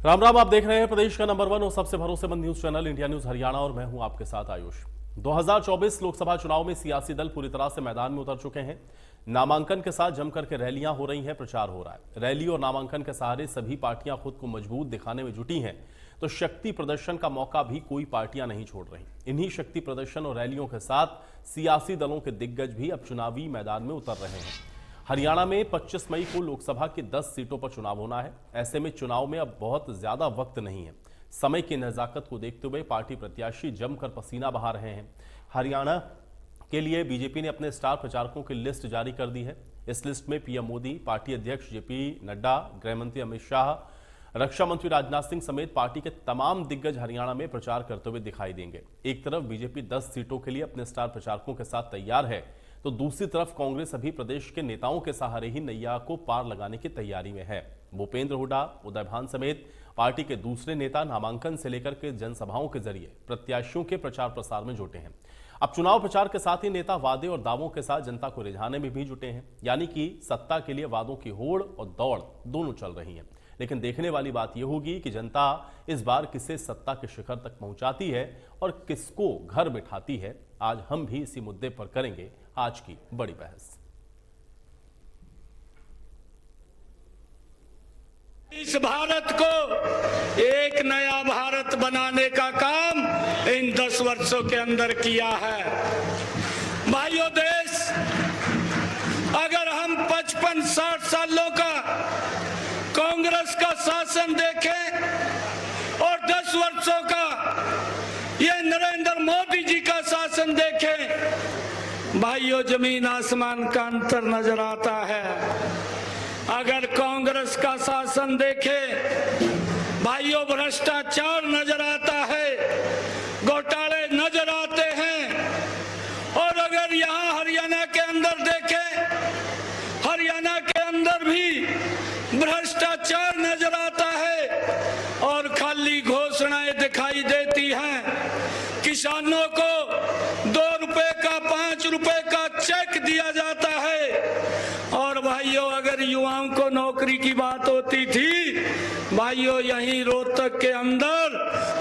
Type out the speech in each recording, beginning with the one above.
राम राम। आप देख रहे हैं प्रदेश का नंबर 1 और सबसे भरोसेमंद news channel India news Haryana और मैं हूं आपके साथ आयुष। 2024 लोकसभा चुनाव में सियासी दल पूरी तरह से मैदान में उतर चुके हैं। नामांकन के साथ जमकर के रैलियां हो रही हैं, प्रचार हो रहा है। रैली और नामांकन के सहारे सभी पार्टियां खुद को मजबूत दिखाने में जुटी हैं, तो शक्ति प्रदर्शन का मौका भी कोई पार्टियां नहीं छोड़ रही। इन्हीं शक्ति प्रदर्शन और रैलियों के साथ सियासी दलों के दिग्गज भी अब चुनावी मैदान में उतर रहे हैं। हरियाणा में 25 मई को लोकसभा की 10 सीटों पर चुनाव होना है। ऐसे में चुनाव में अब बहुत ज्यादा वक्त नहीं है। समय की नजाकत को देखते हुए पार्टी प्रत्याशी जमकर पसीना बहा रहे हैं। हरियाणा के लिए बीजेपी ने अपने स्टार प्रचारकों की लिस्ट जारी कर दी है। इस लिस्ट में पीएम मोदी, पार्टी अध्यक्ष जेपी नड्डा, गृह मंत्री अमित शाह, रक्षा मंत्री राजनाथ सिंह समेत पार्टी के तमाम दिग्गज हरियाणा में प्रचार करते हुए दिखाई देंगे। एक तरफ बीजेपी 10 सीटों के लिए अपने स्टार प्रचारकों के साथ तैयार है, तो दूसरी तरफ कांग्रेस अभी प्रदेश के नेताओं के सहारे ही नैया को पार लगाने की तैयारी में है। भूपेंद्र हुड्डा, उदय भान समेत पार्टी के दूसरे नेता नामांकन से लेकर के जनसभाओं के जरिए प्रत्याशियों के प्रचार प्रसार में जुटे हैं। अब चुनाव प्रचार के साथ ही नेता वादे और दावों के साथ जनता को रिझाने में भी जुटे हैं, यानी कि सत्ता के लिए वादों की होड़ और दौड़ दोनों चल रही है। लेकिन देखने वाली बात यह होगी कि जनता इस बार किसे सत्ता के शिखर तक पहुंचाती है और किसको घर बिठाती है। आज हम भी इसी मुद्दे पर करेंगे आज की बड़ी बहस। इस भारत को एक नया भारत बनाने का काम इन 10 वर्षों के अंदर किया है। भाइयों, देश अगर हम 55-60 सालों का कांग्रेस का शासन देखें और 10 वर्षों का ये नरेंद्र मोदी जी का शासन देखें, भाइयों जमीन आसमान का अंतर नजर आता है। अगर कांग्रेस का शासन देखें, भाइयों भ्रष्टाचार नजर आता है, घोटाले नजर आते हैं। और अगर यहाँ हरियाणा के अंदर देखें, हरियाणा के अंदर भी भ्रष्टाचार नजर आता है और खाली घोषणाएं दिखाई देती हैं। किसानों को 2 रुपए का 5 रुपए का चेक दिया जाता है। और भाइयों, अगर युवाओं को नौकरी की बात होती थी, भाइयों यहीं रोहतक के अंदर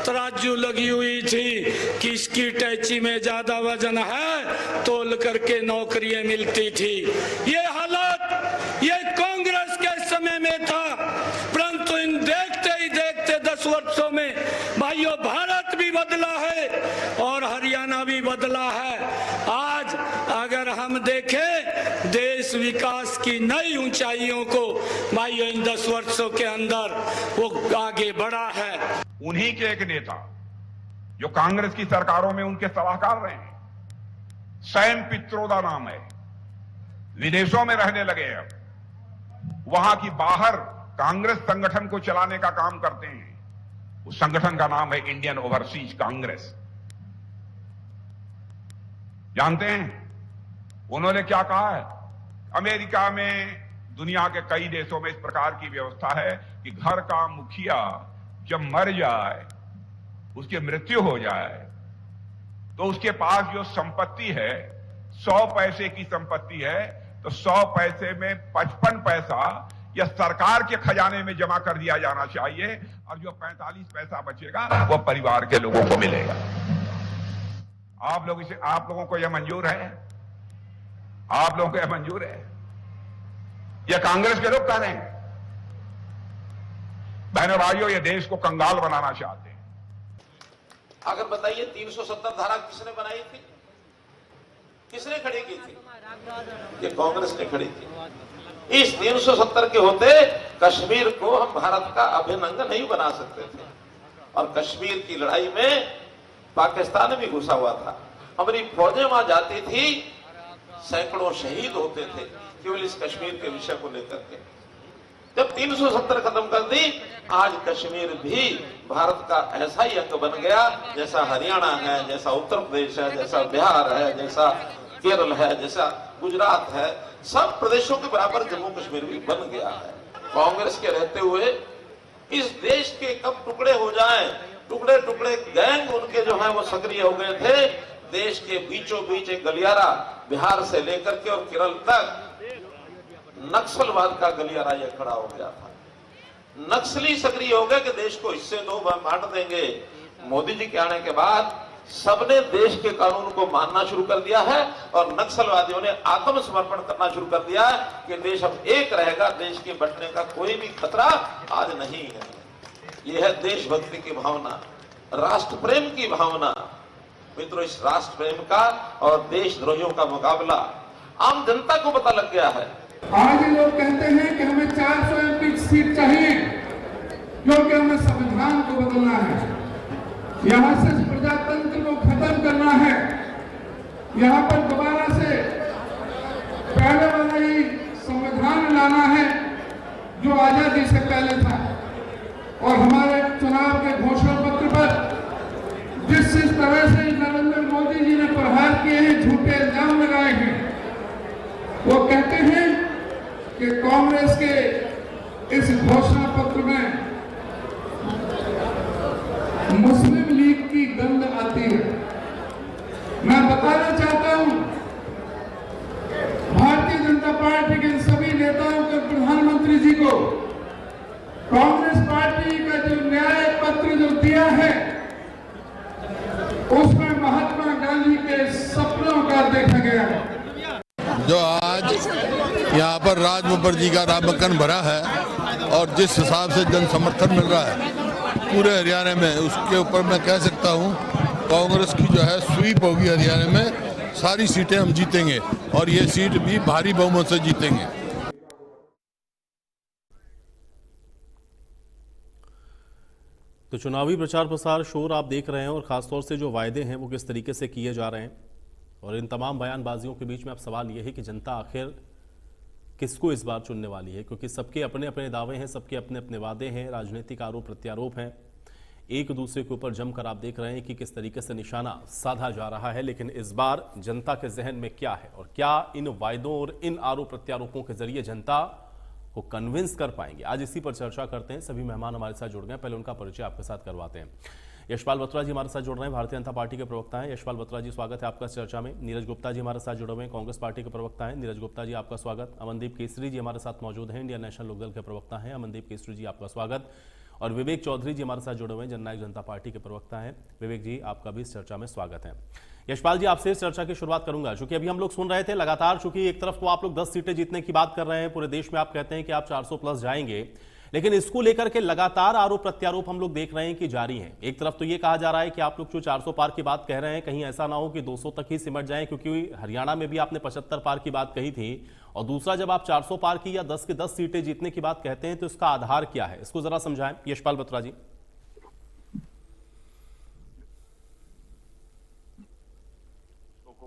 तराजू लगी हुई थी, किसकी टैची में ज्यादा वजन है तोल करके नौकरियां मिलती थी। ये हालात ये कांग्रेस के समय में था, परंतु इन देखते ही देखते 10 वर्षों में भाइयों भारत भी बदला है और हरियाणा भी बदला है। आज अगर हम देखें, देश विकास की नई ऊंचाइयों को भाइयों इन 10 वर्षों के अंदर वो आगे बढ़ा है। उन्हीं के एक नेता जो कांग्रेस की सरकारों में उनके सलाहकार रहे हैं, सैम पित्रोदा नाम है, विदेशों में रहने लगे हैं। वहां की बाहर कांग्रेस संगठन को चलाने का काम करते हैं। उस संगठन का नाम है इंडियन ओवरसीज कांग्रेस। जानते हैं उन्होंने क्या कहा है? अमेरिका में, दुनिया के कई देशों में इस प्रकार की व्यवस्था है कि घर का मुखिया जब मर जाए, उसकी मृत्यु हो जाए, तो उसके पास जो संपत्ति है, 100 पैसे की संपत्ति है, तो 100 पैसे में 55 पैसा या सरकार के खजाने में जमा कर दिया जाना चाहिए और जो 45 पैसा बचेगा वो परिवार के लोगों को मिलेगा। आप लोगों को यह मंजूर है? आप लोगों को यह मंजूर है? यह कांग्रेस के लोग कह रहे हैं। बहनों भाइयों, ये देश को कंगाल बनाना चाहते हैं। अगर बताइए 370 धारा किसने बनाई थी, किसने खड़ी की थी? ये कांग्रेस ने खड़ी की। इस 370 के होते कश्मीर को हम भारत का अभिन्न अंग नहीं बना सकते थे। और कश्मीर की लड़ाई में पाकिस्तान भी घुसा हुआ था। हमारी फौजें वहां जाती थी, सैकड़ों शहीद होते थे केवल इस कश्मीर के विषय को लेकर के। जब 370 खत्म कर दी, आज कश्मीर भी भारत का ऐसा ही अंग बन गया, जैसा हरियाणा है, जैसा उत्तर प्रदेश है, जैसा बिहार है, जैसा केरल है, जैसा गुजरात है। सब प्रदेशों के बराबर जम्मू कश्मीर भी बन गया है। कांग्रेस के रहते हुए इस देश के कब टुकड़े हो जाएं, टुकड़े टुकड़े गैंग उनके जो है वो सक्रिय हो गए थे। देश के बीचों बीच एक गलियारा बिहार से लेकर के और केरल तक नक्सलवाद का गलियारा यह खड़ा हो गया था। नक्सली सक्रिय हो गए कि देश को हिस्से दो बांट देंगे। मोदी जी के आने के बाद सबने देश के कानून को मानना शुरू कर दिया है और नक्सलवादियों ने आत्मसमर्पण करना शुरू कर दिया है कि देश अब एक रहेगा, देश के बंटने का कोई भी खतरा आज नहीं है। यह है देशभक्ति की भावना, राष्ट्र प्रेम की भावना। मित्रों, इस राष्ट्र प्रेम का और देशद्रोहियों का मुकाबला आम जनता को पता लग गया है। आज लोग कहते हैं कि हमें 400 एमपी सीट चाहिए क्योंकि हमें संविधान को बदलना है, यहाँ से प्रजातंत्र को खत्म करना है, यहाँ पर दोबारा से पहले वाला ही संविधान लाना है जो आजादी से पहले था। और हमारे चुनाव के घोषणा पत्र पर जिस तरह से नरेंद्र मोदी जी ने प्रहार किए हैं, झूठे इल्जाम लगाए हैं, वो कहते हैं कि कांग्रेस के इस घोषणा पत्र में मुस्लिम लीग की गंध आती है। मैं बताना चाहता हूं भारतीय जनता पार्टी के सभी नेताओं को, प्रधानमंत्री जी को, कांग्रेस पार्टी का जो न्याय पत्र जो दिया है उसमें महात्मा गांधी के सपनों का देखा गया है। जो आज यहाँ पर राज बब्बर जी का नामांकन भरा है और जिस हिसाब से जन समर्थन मिल रहा है पूरे हरियाणा में, उसके ऊपर मैं कह सकता हूँ कांग्रेस की जो है स्वीप होगी। हरियाणा में सारी सीटें हम जीतेंगे और ये सीट भी भारी बहुमत से जीतेंगे। तो चुनावी प्रचार प्रसार शोर आप देख रहे हैं और खासतौर से जो वायदे हैं वो किस तरीके से किए जा रहे हैं। और इन तमाम बयानबाजियों के बीच में अब सवाल यह है कि जनता आखिर किसको इस बार चुनने वाली है, क्योंकि सबके अपने अपने दावे हैं, सबके अपने अपने वादे हैं, राजनीतिक आरोप प्रत्यारोप हैं, एक दूसरे के ऊपर जमकर आप देख रहे हैं कि किस तरीके से निशाना साधा जा रहा है। लेकिन इस बार जनता के जहन में क्या है और क्या इन वायदों और इन आरोप प्रत्यारोपों के जरिए जनता को कन्विंस कर पाएंगे, आज इसी पर चर्चा करते हैं। सभी मेहमान हमारे साथ जुड़ गए, पहले उनका परिचय आपके साथ करवाते हैं। यशपाल बत्रा जी हमारे साथ जुड़ रहे हैं, भारतीय जनता पार्टी के प्रवक्ता हैं। यशपाल बत्रा जी, स्वागत है आपका चर्चा में। नीरज गुप्ता जी हमारे साथ जुड़े हुए हैं, कांग्रेस पार्टी के प्रवक्ता हैं। नीरज गुप्ता जी आपका स्वागत। अमनदीप केसरी जी हमारे साथ मौजूद हैं, इंडियन नेशनल लोकदल के प्रवक्ता हैं। अमनदीप केसरी जी आपका स्वागत। और विवेक चौधरी जी हमारे साथ जुड़े हुए हैं, जननायक जनता पार्टी के प्रवक्ता हैं। विवेक जी, आपका भी इस चर्चा में स्वागत है। यशपाल जी, आपसे इस चर्चा की शुरुआत करूंगा, चूंकि अभी हम लोग सुन रहे थे लगातार, चूंकि एक तरफ तो आप लोग 10 सीटें जीतने की बात कर रहे हैं, पूरे देश में आप कहते हैं कि आप 400 प्लस जाएंगे, लेकिन इसको लेकर के लगातार आरोप प्रत्यारोप हम लोग देख रहे हैं कि जारी हैं। एक तरफ तो ये कहा जा रहा है कि आप लोग जो 400 पार की बात कह रहे हैं, कहीं ऐसा ना हो कि 200 तक ही सिमट जाएं, क्योंकि हरियाणा में भी आपने 75 पार की बात कही थी। और दूसरा, जब आप 400 पार की या 10 की 10 सीटें जीतने की बात कहते हैं तो इसका आधार क्या है, इसको जरा समझाएं यशपाल बत्रा जी।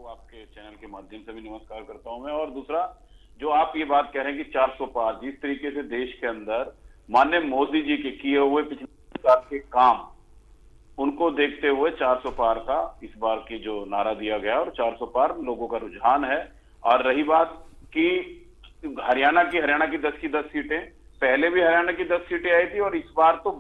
आपके चैनल के माध्यम से भी नमस्कार करता हूं मैं। और दूसरा, जो आप ये बात कह रहे हैं कि 400 पार, जिस तरीके से देश के अंदर माननीय मोदी जी के किए हुए पिछले साल के काम, उनको देखते हुए 400 पार का इस बार की जो नारा दिया गया और 400 पार लोगों का रुझान है। और रही बात कि हरियाणा की 10 की 10 सीटें, पहले भी हरियाणा की 10 सीटें आई थी और इस बार तो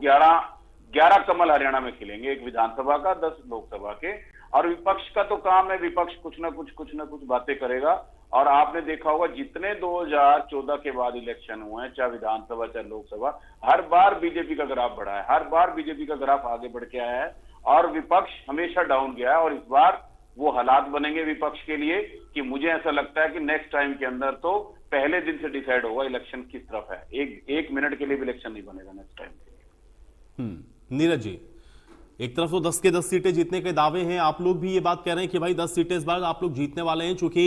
11 कमल हरियाणा में खिलेंगे, एक विधानसभा का, 10 लोकसभा के। और विपक्ष का तो काम है, विपक्ष कुछ ना कुछ बातें करेगा। और आपने देखा होगा जितने 2014 के बाद इलेक्शन हुए हैं, चाहे विधानसभा चाहे लोकसभा, हर बार बीजेपी का ग्राफ बढ़ा है, हर बार बीजेपी का ग्राफ आगे बढ़ के आया है और विपक्ष हमेशा डाउन गया है। और इस बार वो हालात बनेंगे विपक्ष के लिए कि मुझे ऐसा लगता है कि नेक्स्ट टाइम के अंदर तो पहले दिन से डिसाइड होगा इलेक्शन किस तरफ है। एक मिनट के लिए भी इलेक्शन नहीं बनेगा नेक्स्ट टाइम के लिए। नीरज जी, एक तरफ तो 10 के 10 सीटें जीतने के दावे हैं, आप लोग भी ये बात कह रहे हैं कि भाई 10 सीटें इस बार आप लोग जीतने वाले हैं, चूंकि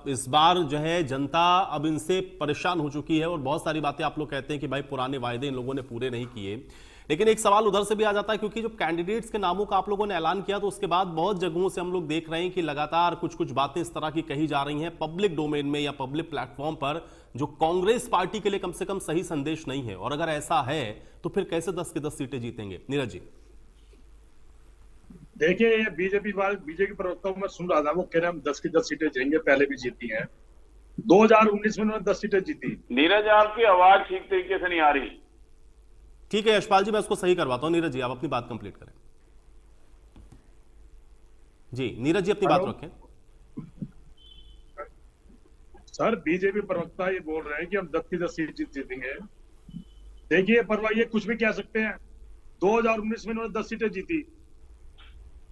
इस बार जो है जनता अब इनसे परेशान हो चुकी है और बहुत सारी बातें आप लोग कहते हैं कि भाई पुराने वायदे इन लोगों ने पूरे नहीं किए। लेकिन एक सवाल उधर से भी आ जाता है, क्योंकि जब कैंडिडेट्स के नामों का आप लोगों ने ऐलान किया तो उसके बाद बहुत जगहों से हम लोग देख रहे हैं कि लगातार कुछ बातें इस तरह की कही जा रही हैं पब्लिक डोमेन में या पब्लिक प्लेटफॉर्म पर, जो कांग्रेस पार्टी के लिए कम से कम सही संदेश नहीं है। और अगर ऐसा है तो फिर कैसे 10 की 10 सीटें जीतेंगे? नीरज जी, देखिए, ये बीजेपी प्रवक्ता मैं सुन रहा था, वो कह रहे हम 10 की 10 सीटें जीतेंगे, पहले भी जीती हैं। 2019 में उन्होंने 10 सीटें जीती। नीरज, आपकी आवाज ठीक तरीके से नहीं आ रही। ठीक है यशपाल जी, मैं उसको सही करवाता हूं। नीरज जी, आप अपनी बात कंप्लीट करें। जी नीरज जी, अपनी बात रखें। सर, बीजेपी प्रवक्ता ये बोल रहे हैं कि हम 10 की 10 सीट जीतेंगे। देखिए परवाह ये कुछ भी कह सकते हैं, 2019 में इन्होंने 10 सीटें जीती,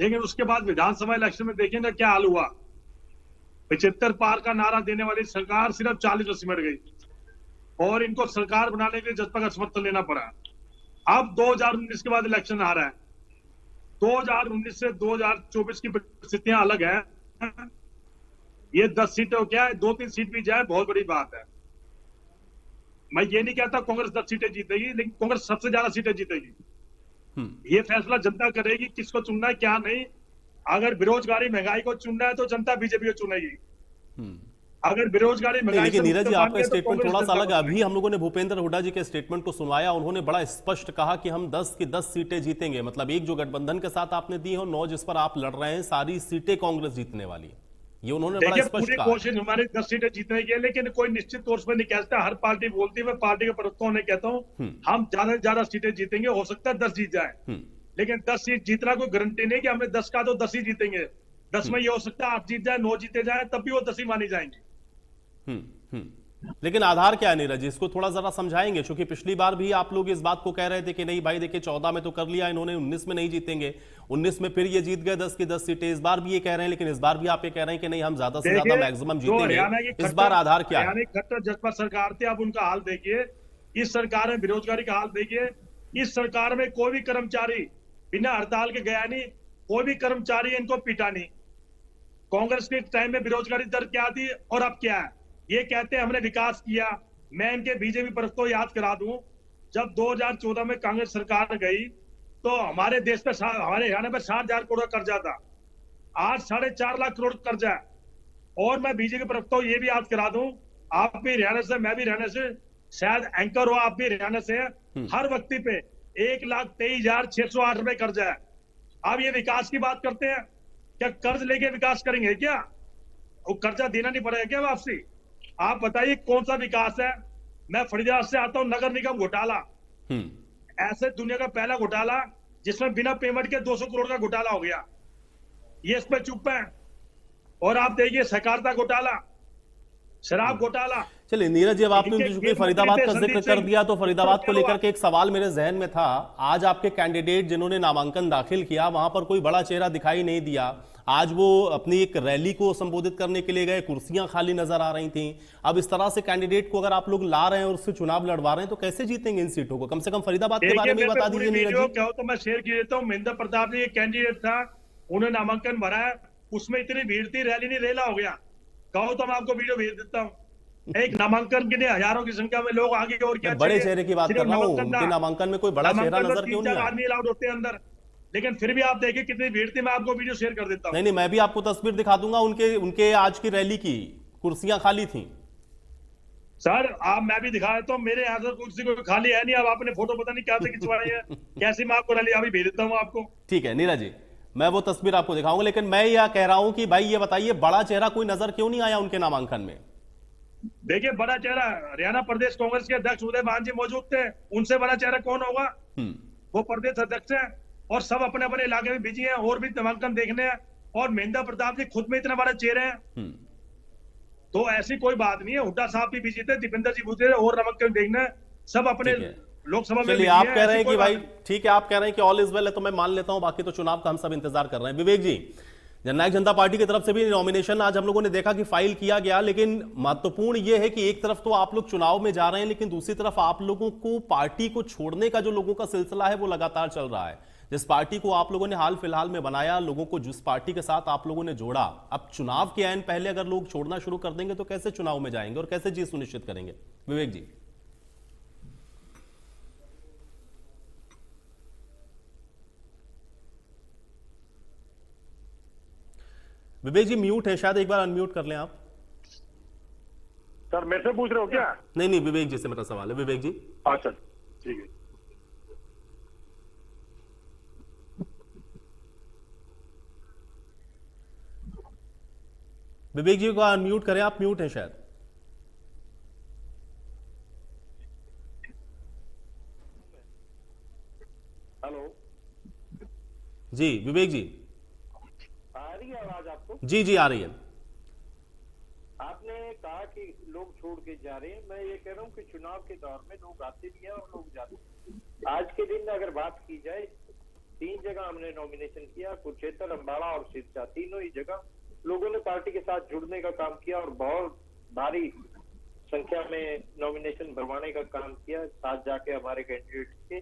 लेकिन उसके बाद विधानसभा इलेक्शन में देखेंगे क्या हाल हुआ। 75 पार का नारा देने वाली सरकार सिर्फ 40 में सिमट गई और इनको सरकार बनाने के लिए जसपा का समर्थन लेना पड़ा। अब 2019 के बाद इलेक्शन आ रहा है, 2019 से 2024 की परिस्थितियां अलग है। ये 10 सीटें क्या है, 2-3 सीट भी जाए बहुत बड़ी बात है। मैं ये नहीं कहता कांग्रेस 10 सीटें जीतेगी, लेकिन कांग्रेस सबसे ज्यादा सीटें जीतेगी। ये फैसला जनता करेगी किसको चुनना है क्या नहीं। अगर बेरोजगारी महंगाई को चुनना है तो जनता बीजेपी को चुनेगी। अगर बेरोजगारी महंगाई लेकिन नीरज जी, आपका स्टेटमेंट कांग्रेस थोड़ा सा अलग है। जनता अभी हम लोगों ने भूपेंद्र हुड्डा जी के स्टेटमेंट को सुनवाया, उन्होंने बड़ा स्पष्ट कहा कि हम 10 की 10 सीटें जीतेंगे। मतलब एक जो गठबंधन के साथ आपने दी है और 9 जिस पर आप लड़ रहे हैं, सारी सीटें कांग्रेस जीतने वाली है, ये उन्होंने बड़ा देखिए स्पष्ट पूरी कहा। कोशिश हमारी 10 सीटें जीतने की है, लेकिन कोई निश्चित तौर पर नहीं कहता। हर पार्टी बोलती है, मैं पार्टी के प्रवक्ताओं ने कहता हूँ हम ज्यादा से ज्यादा सीटें जीतेंगे, हो सकता है 10 जीत जाए, लेकिन 10 सीट जीतना कोई गारंटी नहीं कि हमने 10 का तो 10 ही जीतेंगे। 10 में ये हो सकता है 8 जीत जाए, 9 जीते जाए, तब भी वो 10 ही मानी जाएंगी। लेकिन आधार क्या है नीरज जी, इसको थोड़ा जरा समझाएंगे, क्योंकि पिछली बार भी आप लोग इस बात को कह रहे थे कि नहीं भाई देखिए 14 में तो कर लिया इन्होंने, 19 में नहीं जीतेंगे, 19 में फिर ये जीत गए 10 की 10 सीटें। इस बार भी ये कह रहे हैं, लेकिन इस बार भी आप ये कह रहे हैं कि नहीं हम ज्यादा से ज्यादा मैक्सिमम जीतेंगे। इस बार आधार क्या है? खट्टर जसपा सरकार थी, अब उनका हाल देखिए। इस सरकार में बेरोजगारी का हाल देखिए। इस सरकार में कोई भी कर्मचारी बिना हड़ताल के गया नहीं, कोई भी कर्मचारी इनको पीटा नहीं। कांग्रेस के टाइम में बेरोजगारी दर क्या थी और अब क्या है? ये कहते हैं हमने विकास किया। मैं इनके बीजेपी पर तो याद करा दूं, जब 2014 में कांग्रेस सरकार गई तो हमारे देश पे हमारे हरियाणा में 60,000 करोड़ कर्जा था, आज 4.5 लाख करोड़ कर्जा है। और मैं बीजेपी पर तो ये भी याद करा दूं, आप भी हरियाणा से, मैं भी हरियाणा से, शायद एंकर हो आप भी हरियाणा से, हर व्यक्ति पे 1,23,608 रुपए कर्जा है। अब ये विकास की बात करते हैं, क्या कर्ज लेके विकास करेंगे क्या? वो कर्जा देना नहीं पड़ेगा क्या वापसी? आप बताइए कौन सा विकास है? मैं फरीदाबाद से आता हूं, नगर निगम घोटाला, ऐसे दुनिया का पहला घोटाला जिसमें बिना पेमेंट के 200 करोड़ का घोटाला हो गया, ये इस पे चुप है। और आप देखिए सहकारिता घोटाला, शराब घोटाला। चलिए नीरज जी, अब आपने चूंकि फरीदाबाद का जिक्र कर दिया तो फरीदाबाद को लेकर के एक सवाल मेरे जहन में था। आज आपके कैंडिडेट जिन्होंने नामांकन दाखिल किया, वहां पर कोई बड़ा चेहरा दिखाई नहीं दिया। आज वो अपनी एक रैली को संबोधित करने के लिए गए, कुर्सियां खाली नजर आ रही थी। अब इस तरह से कैंडिडेट को अगर आप लोग ला रहे हैं और उससे चुनाव लड़वा रहे हैं तो कैसे जीतेंगे इन सीटों को? कम से कम फरीदाबाद के बारे में बता दीजिए नीरज जी। क्या हो तो मैं शेयर किया देता हूँ। महेंद्र प्रताप जी कैंडिडेट था, उन्होंने नामांकन भरा है, उसमें इतनी भीड़ थी, रैली नहीं रेला हो गया। कहो तो मैं आपको वीडियो भेज देता हूँ। एक नामांकन के लिए हजारों की संख्या में लोग आगे, और क्या बड़े चेहरे की बात कर रहा हूँ, उनके नामांकन में कोई बड़ा चेहरा नजर क्यों नहीं आया? आदमी अलाउड होते हैं अंदर, लेकिन फिर भी आप देखिए कितनी भीड़ थी। मैं आपको वीडियो शेयर कर देता हूँ। नहीं, मैं भी आपको तस्वीर दिखा दूंगा उनके आज की रैली की, कुर्सियां खाली थी। सर आप, मैं भी दिखा देता हूँ, मेरे यहाँ से कुर्सी कोई खाली है नहीं। अब आपने फोटो पता नहीं क्या से खिंचवाई है, कैसी मैं आपको रैली अभी भेज देता हूँ आपको। ठीक है नीरज जी, मैं वो तस्वीर आपको दिखाऊंगा, लेकिन मैं यह कह रहा हूं कि भाई ये बताइए बड़ा चेहरा कोई नजर क्यों नहीं आया उनके नामांकन में? देखिए बड़ा चेहरा हरियाणा प्रदेश कांग्रेस के अध्यक्ष उदय मान जी मौजूद थे, उनसे बड़ा चेहरा कौन होगा? वो प्रदेश अध्यक्ष है और सब अपने अपने इलाके में बिजी हैं, और भी नामांकन देखने हैं। और महेंद्र प्रताप जी खुद में इतने बड़े चेहरे हैं, तो ऐसी कोई बात नहीं है। हुड्डा साहब भी बिजी थे, दीपेंद्र जी भी थे, और नामांकन देखने सब अपने लोकसभा में। चलिए आप कह रहे हैं कि भाई ठीक है, आप कह रहे हैं कि ऑल इज वेल है, तो मैं मान लेता हूं, बाकी तो चुनाव का हम सब इंतजार कर रहे हैं। विवेक जी, जननायक जनता पार्टी की तरफ से भी नॉमिनेशन आज हम लोगों ने देखा कि फाइल किया गया, लेकिन महत्वपूर्ण यह है कि एक तरफ तो आप लोग चुनाव में जा रहे हैं, लेकिन दूसरी तरफ आप लोगों को पार्टी को छोड़ने का जो लोगों का सिलसिला है वो लगातार चल रहा है। जिस पार्टी को आप लोगों ने हाल फिलहाल में बनाया, लोगों को जिस पार्टी के साथ आप लोगों ने जोड़ा, अब चुनाव के ऐन पहले अगर लोग छोड़ना शुरू कर देंगे तो कैसे चुनाव में जाएंगे और कैसे जीत सुनिश्चित करेंगे? विवेक जी। विवेक जी म्यूट है, शायद एक बार अनम्यूट कर लें आप। सर मेरे से पूछ रहे हो क्या? नहीं, विवेक जी से मेरा सवाल है। विवेक जी। अच्छा ठीक है। विवेक जी को अनम्यूट करें, आप म्यूट हैं शायद। हेलो जी विवेक जी, आ रही है आवाज आपको? जी आ रही है। आपने कहा कि लोग छोड़ के जा रहे हैं। मैं ये कह रहा हूँ कि चुनाव के दौर में लोग आते भी हैं और लोग जाते हैं। आज के दिन अगर बात की जाए, 3 जगह हमने नॉमिनेशन किया, कुरुक्षेत्र, अम्बाड़ा और सिरसा, तीनों ही जगह लोगों ने पार्टी के साथ जुड़ने का काम किया और बहुत भारी संख्या में नॉमिनेशन भरवाने का काम किया, साथ जाके हमारे कैंडिडेट के।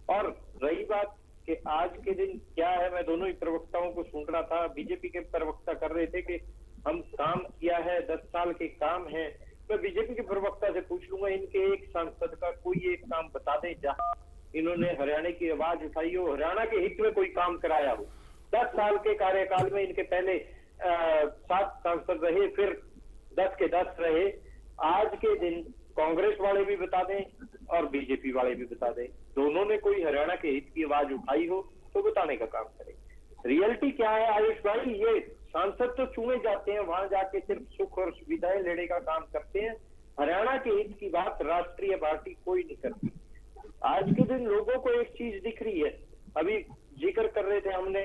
और रही बात कि आज के दिन क्या है, मैं दोनों ही प्रवक्ताओं को सुन रहा था। बीजेपी के प्रवक्ता कर रहे थे कि हम काम किया है, 10 साल के काम है। मैं बीजेपी के प्रवक्ता से पूछ लूंगा, इनके एक सांसद का कोई एक काम बता दें जहां इन्होंने हरियाणा की आवाज उठाई हो, हरियाणा के हित में कोई काम कराया हो। 10 साल के कार्यकाल में इनके पहले 7 सांसद रहे, फिर 10 के 10 रहे। आज के दिन कांग्रेस वाले भी बता दें और बीजेपी वाले भी बता दें, दोनों ने कोई हरियाणा के हित की आवाज उठाई हो तो बताने का काम करें। रियलिटी क्या है आयुष भाई, ये सांसद तो चुने जाते हैं, वहां जाके सिर्फ सुख और सुविधाएं लेने का काम करते हैं। हरियाणा के हित की बात राष्ट्रीय पार्टी कोई नहीं करती। आज के दिन लोगों को एक चीज दिख रही है, अभी जिक्र कर रहे थे हमने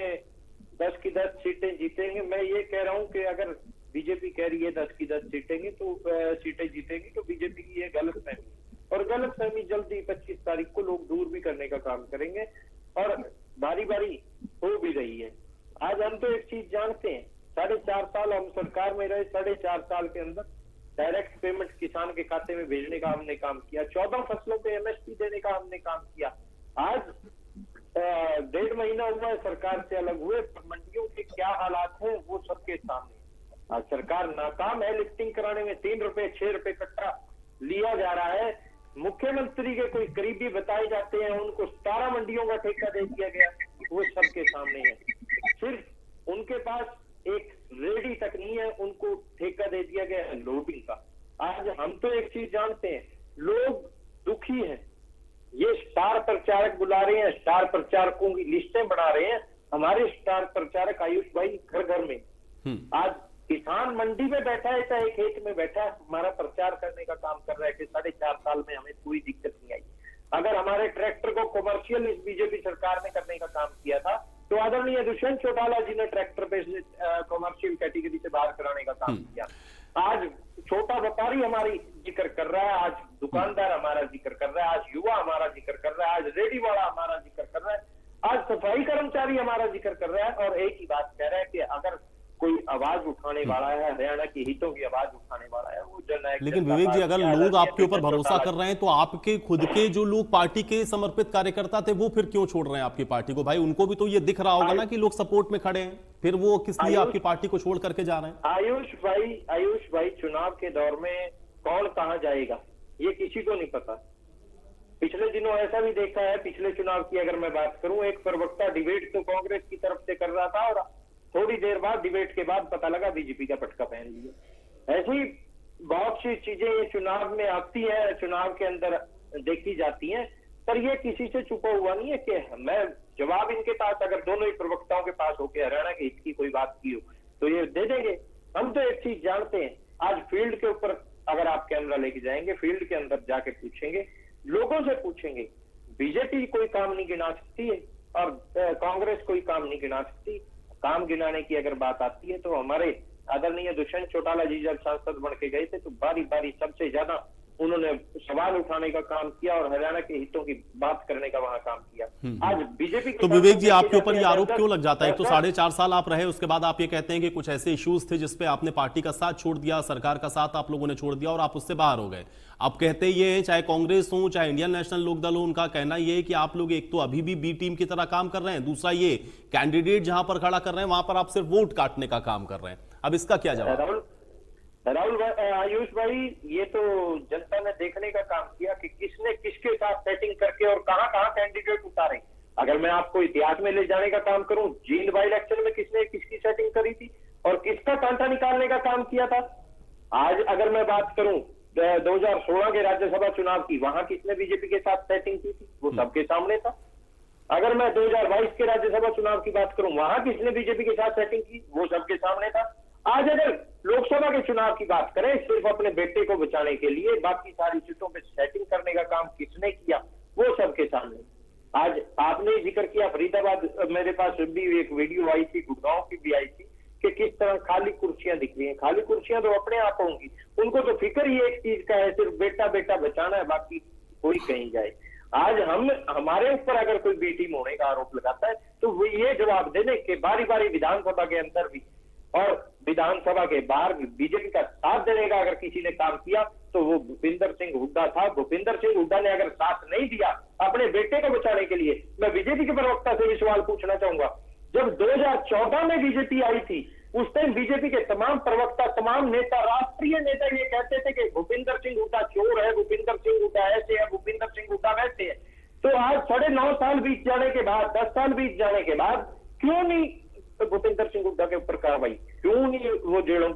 10 की 10 सीटें जीतेंगे। मैं ये कह रहा हूँ कि अगर बीजेपी कह रही है 10 की 10 सीटेंगे तो सीटें जीतेंगी, तो बीजेपी की ये गलतफहमी, और गलतफहमी जल्दी 25 तारीख को लोग दूर भी करने का काम करेंगे और बारी बारी हो भी रही है। आज हम तो एक चीज जानते हैं, 4.5 साल हम सरकार में रहे, 4.5 साल के अंदर डायरेक्ट पेमेंट किसान के खाते में भेजने का हमने काम किया, 14 फसलों पे एमएसपी देने का हमने काम किया। आज 1.5 महीना हुआ है सरकार से अलग हुए, मंडियों के क्या हालात है वो सबके सामने। आज सरकार नाकाम है लिफ्टिंग कराने में, 3 रुपए 6 रुपए कट्टा लिया जा रहा है। मुख्यमंत्री के कोई करीबी बताए जाते हैं, उनको 17 मंडियों का ठेका दे दिया गया, वो सबके सामने है। सिर्फ उनके पास एक रेडी तक नहीं है, उनको ठेका दे दिया गया है लोडिंग का। आज हम तो एक चीज जानते हैं, लोग दुखी हैं। ये स्टार प्रचारक बुला रहे हैं, स्टार प्रचारकों की लिस्टें बना रहे हैं। हमारे स्टार प्रचारक आयुष भाई घर घर में, आज किसान मंडी में बैठा है चाहे खेत में बैठा है, हमारा प्रचार करने का काम कर रहा है कि 4.5 साल में हमें कोई दिक्कत नहीं आई। अगर हमारे ट्रैक्टर को कमर्शियल इस बीजेपी सरकार ने करने का काम किया था, तो आदरणीय दुष्यंत चौटाला जी ने ट्रैक्टर पे कमर्शियल कैटेगरी से बाहर कराने का काम किया। आज छोटा व्यापारी हमारी जिक्र कर रहा है, आज दुकानदार हमारा जिक्र कर रहा है, आज युवा हमारा जिक्र कर रहा है, आज रेडी वाला हमारा जिक्र कर रहा है, आज सफाई कर्मचारी हमारा जिक्र कर रहा है। और एक ही बात कह रहा है कि अगर कोई आवाज उठाने वाला है, हरियाणा की हितों की आवाज उठाने वाला है, वो जननायक। लेकिन विवेक जी, अगर लोग आपके ऊपर भरोसा कर रहे हैं तो आपके खुद के जो लोग पार्टी के समर्पित कार्यकर्ता थे वो फिर क्यों छोड़ रहे हैं आपकी पार्टी को? भाई उनको भी तो ये दिख रहा होगा ना कि लोग सपोर्ट में खड़े हैं, फिर वो किस लिए आपकी पार्टी को छोड़ करके जा रहे हैं? आयुष भाई, चुनाव के दौर में कौन कहां जाएगा ये किसी को नहीं पता। पिछले दिनों ऐसा भी देखा है, पिछले चुनाव की अगर मैं बात करूं, एक प्रवक्ता डिबेट तो कांग्रेस की तरफ से कर रहा था और थोड़ी देर बाद डिबेट के बाद पता लगा बीजेपी का पटका पहन लिया। ऐसी बहुत सी चीजें ये चुनाव में आती है, चुनाव के अंदर देखी जाती हैं, पर ये किसी से छुपा हुआ नहीं है कि मैं जवाब इनके पास अगर दोनों ही प्रवक्ताओं के पास होकर हरियाणा के हित की कोई बात की हो तो ये दे देंगे। हम तो एक चीज जानते हैं, आज फील्ड के ऊपर अगर आप कैमरा लेके जाएंगे, फील्ड के अंदर जाके पूछेंगे, लोगों से पूछेंगे, बीजेपी कोई काम नहीं गिना सकती है और कांग्रेस कोई काम नहीं गिना सकती। काम गिनाने की अगर बात आती है तो हमारे आदरणीय दुष्यंत चौटाला जी जब सांसद बन के गए थे तो बारी बारी सबसे ज्यादा उन्होंने सवाल उठाने का काम किया और हरियाणा के हितों की बात करने का वहां काम किया। आज बीजेपी तो विवेक जी, आपके ऊपर ये आरोप क्यों लग जाता है? तो 4.5 साल आप रहे, उसके बाद आप ये कहते हैं कि कुछ ऐसे इश्यूज थे जिसपे आपने पार्टी का साथ छोड़ दिया, सरकार का साथ आप लोगों ने छोड़ दिया और आप उससे बाहर हो गए। आप कहते ये है, चाहे कांग्रेस हो चाहे इंडियन नेशनल लोकदल हो, उनका कहना ये है कि आप लोग एक तो अभी भी बी टीम की तरह काम कर रहे हैं, दूसरा ये कैंडिडेट जहां पर खड़ा कर रहे हैं वहां पर आप सिर्फ वोट काटने का काम कर रहे हैं। अब इसका क्या जवाब? राहुल आयुष भाई, ये तो जनता ने देखने का काम किया कि किसने किसके साथ सेटिंग करके और कहां कहां कैंडिडेट उतारे। अगर मैं आपको इतिहास में ले जाने का काम करूं, जींद बाई इलेक्शन में किसने किसकी सेटिंग करी थी और किसका कांटा निकालने का काम किया था। आज अगर मैं बात करूं 2016 के राज्यसभा चुनाव की, वहां किसने बीजेपी के साथ सेटिंग की थी, वो सबके सामने था। अगर मैं 2022 के राज्यसभा चुनाव की बात करूं, वहां किसने बीजेपी के साथ सेटिंग की, वो सबके सामने था। आज अगर लोकसभा के चुनाव की बात करें, सिर्फ अपने बेटे को बचाने के लिए बाकी सारी सीटों पे सेटिंग करने का काम किसने किया, वो सबके सामने। आज आपने जिक्र किया फरीदाबाद, मेरे पास भी एक वीडियो आई थी, गुड़गांव की भी आई थी कि किस तरह खाली कुर्सियां दिख रही हैं। खाली कुर्सियां तो अपने आप होंगी, उनको तो फिक्र ही एक चीज का है, सिर्फ बेटा बेटा बचाना है, बाकी कोई कहीं जाए। आज हमारे ऊपर अगर कोई बी टीम होने का आरोप लगाता है तो वो ये जवाब देने के बारी बारी विधानसभा के अंदर भी और विधानसभा के बाहर भी बीजेपी का साथ देने का अगर किसी ने काम किया तो वो भूपिंदर सिंह हुड्डा था। भूपिंदर सिंह हुड्डा ने अगर साथ नहीं दिया अपने बेटे को बचाने के लिए, मैं बीजेपी के प्रवक्ता से भी सवाल पूछना चाहूंगा, जब 2014 में बीजेपी आई थी उस टाइम बीजेपी के तमाम प्रवक्ता, तमाम नेता, राष्ट्रीय नेता ये कहते थे कि भूपिंदर सिंह हुड्डा चोर है, भूपिंदर सिंह हुड्डा ऐसे है, भूपिंदर सिंह हुड्डा वैसे है। तो आज 9.5 साल बीत जाने के बाद, 10 साल बीत जाने के बाद क्यों नहीं भूपिंदर सिंह हुड्डा के ऊपर कार्रवाई, क्यों नहीं वो जेल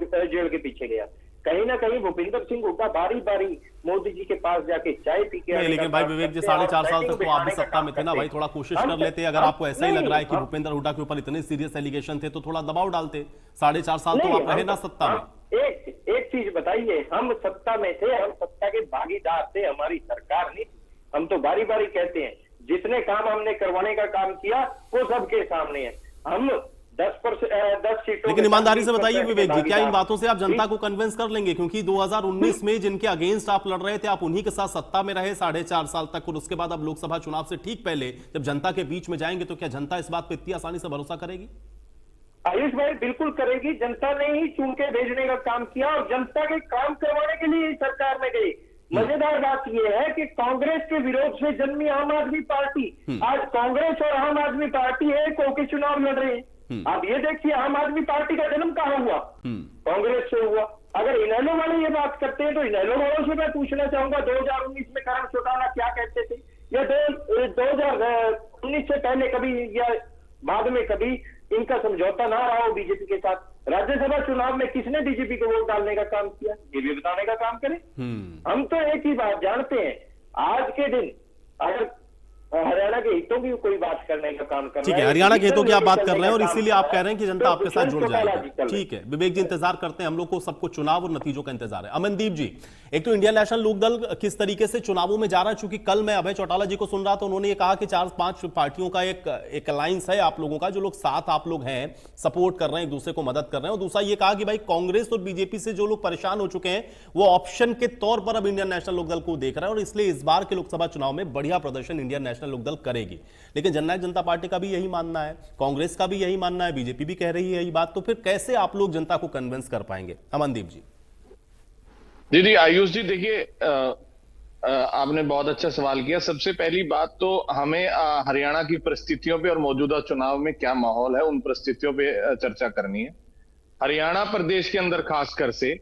के पीछे गया? कहीं ना कहीं भूपिंदर सिंह हुड्डा बारी बारी मोदी जी के पास जाके चाय पी के, लेकिन भाई विवेक जी 4.5 साल तक तो आप भी सत्ता में थे ना भाई, थोड़ा कोशिश कर लेते। अगर आपको ऐसा ही लग रहा है कि भूपेंद्र हुड्डा के ऊपर इतने सीरियस एलिगेशन थे तो थोड़ा दबाव डालते। 4.5 साल तो आप रहे ना सत्ता में। एक चीज बताइए, हम सत्ता में थे, हम सत्ता के भागीदार थे, हमारी सरकार नहीं। हम तो बारी बारी कहते हैं जितने काम हमने करवाने का काम किया वो सबके सामने है। हम 10 सीटों, लेकिन ईमानदारी से बताइए विवेक जी, क्या इन बातों से आप जनता को कन्विंस कर लेंगे? क्योंकि 2019 में जिनके अगेंस्ट आप लड़ रहे थे, आप उन्हीं के साथ सत्ता में रहे 4.5 साल तक, और उसके बाद अब लोकसभा चुनाव से ठीक पहले जब जनता के बीच में जाएंगे तो क्या जनता इस बात पर इतनी आसानी से भरोसा करेगी? आयुष भाई बिल्कुल करेगी। जनता ने ही चुन के भेजने का काम किया और जनता के काम करवाने के लिए सरकार में गई। मजेदार बात यह है कि कांग्रेस के विरोध से जन्मी आम आदमी पार्टी आज कांग्रेस और आम आदमी पार्टी एक होकर चुनाव लड़ रहे हैं। आप ये देखिए आम आदमी पार्टी का जन्म कहाँ हुआ? कांग्रेस से हुआ। अगर इनेलो वाले ये बात करते हैं तो इनेलो वालों से मैं पूछना चाहूंगा 2019 में करण चौटाला क्या कहते थे, या 2019 से पहले कभी या बाद में कभी इनका समझौता ना रहा हो बीजेपी के साथ? राज्यसभा चुनाव में किसने बीजेपी को वोट डालने का काम किया, ये भी बताने का काम करें। हम तो एक ही बात जानते हैं, आज के दिन अगर हरियाणा के हितों की कोई बात करने का काम कर रहा है, ठीक है, हरियाणा के हितों की आप बात कर रहे हैं और इसीलिए आप कह रहे हैं कि जनता आपके साथ जुड़ जाएगी। ठीक है विवेक जी, इंतजार करते हैं, हम लोग को सबको चुनाव और नतीजों का इंतजार है। अमनदीप जी, एक तो इंडियन नेशनल लोकदल किस तरीके से चुनावों में जा रहा है, चूंकि कल मैं अभय चौटाला जी को सुन रहा था, उन्होंने ये कहा कि 4-5 पार्टियों का एक अलायंस है आप लोगों का, जो लोग साथ आप लोग हैं, सपोर्ट कर रहे हैं, एक दूसरे को मदद कर रहे हैं। और दूसरा ये कहा कि भाई कांग्रेस और बीजेपी से जो लोग परेशान हो चुके हैं वो ऑप्शन के तौर पर अब इंडियन नेशनल लोकदल को देख रहे हैं, और इसलिए इस बार के लोकसभा चुनाव में बढ़िया प्रदर्शन इंडियन नेशनल लोकदल करेगी। लेकिन जननायक जनता पार्टी का भी यही मानना है, कांग्रेस का भी यही मानना है, बीजेपी भी कह रही है यही बात, तो फिर कैसे आप लोग जनता को कन्विंस कर पाएंगे? अमनदीप जी। जी आयुष जी, देखिए आपने बहुत अच्छा सवाल किया। सबसे पहली बात तो हमें हरियाणा की परिस्थितियों पे और मौजूदा चुनाव में क्या माहौल है उन परिस्थितियों पे चर्चा करनी है। हरियाणा प्रदेश के अंदर खासकर से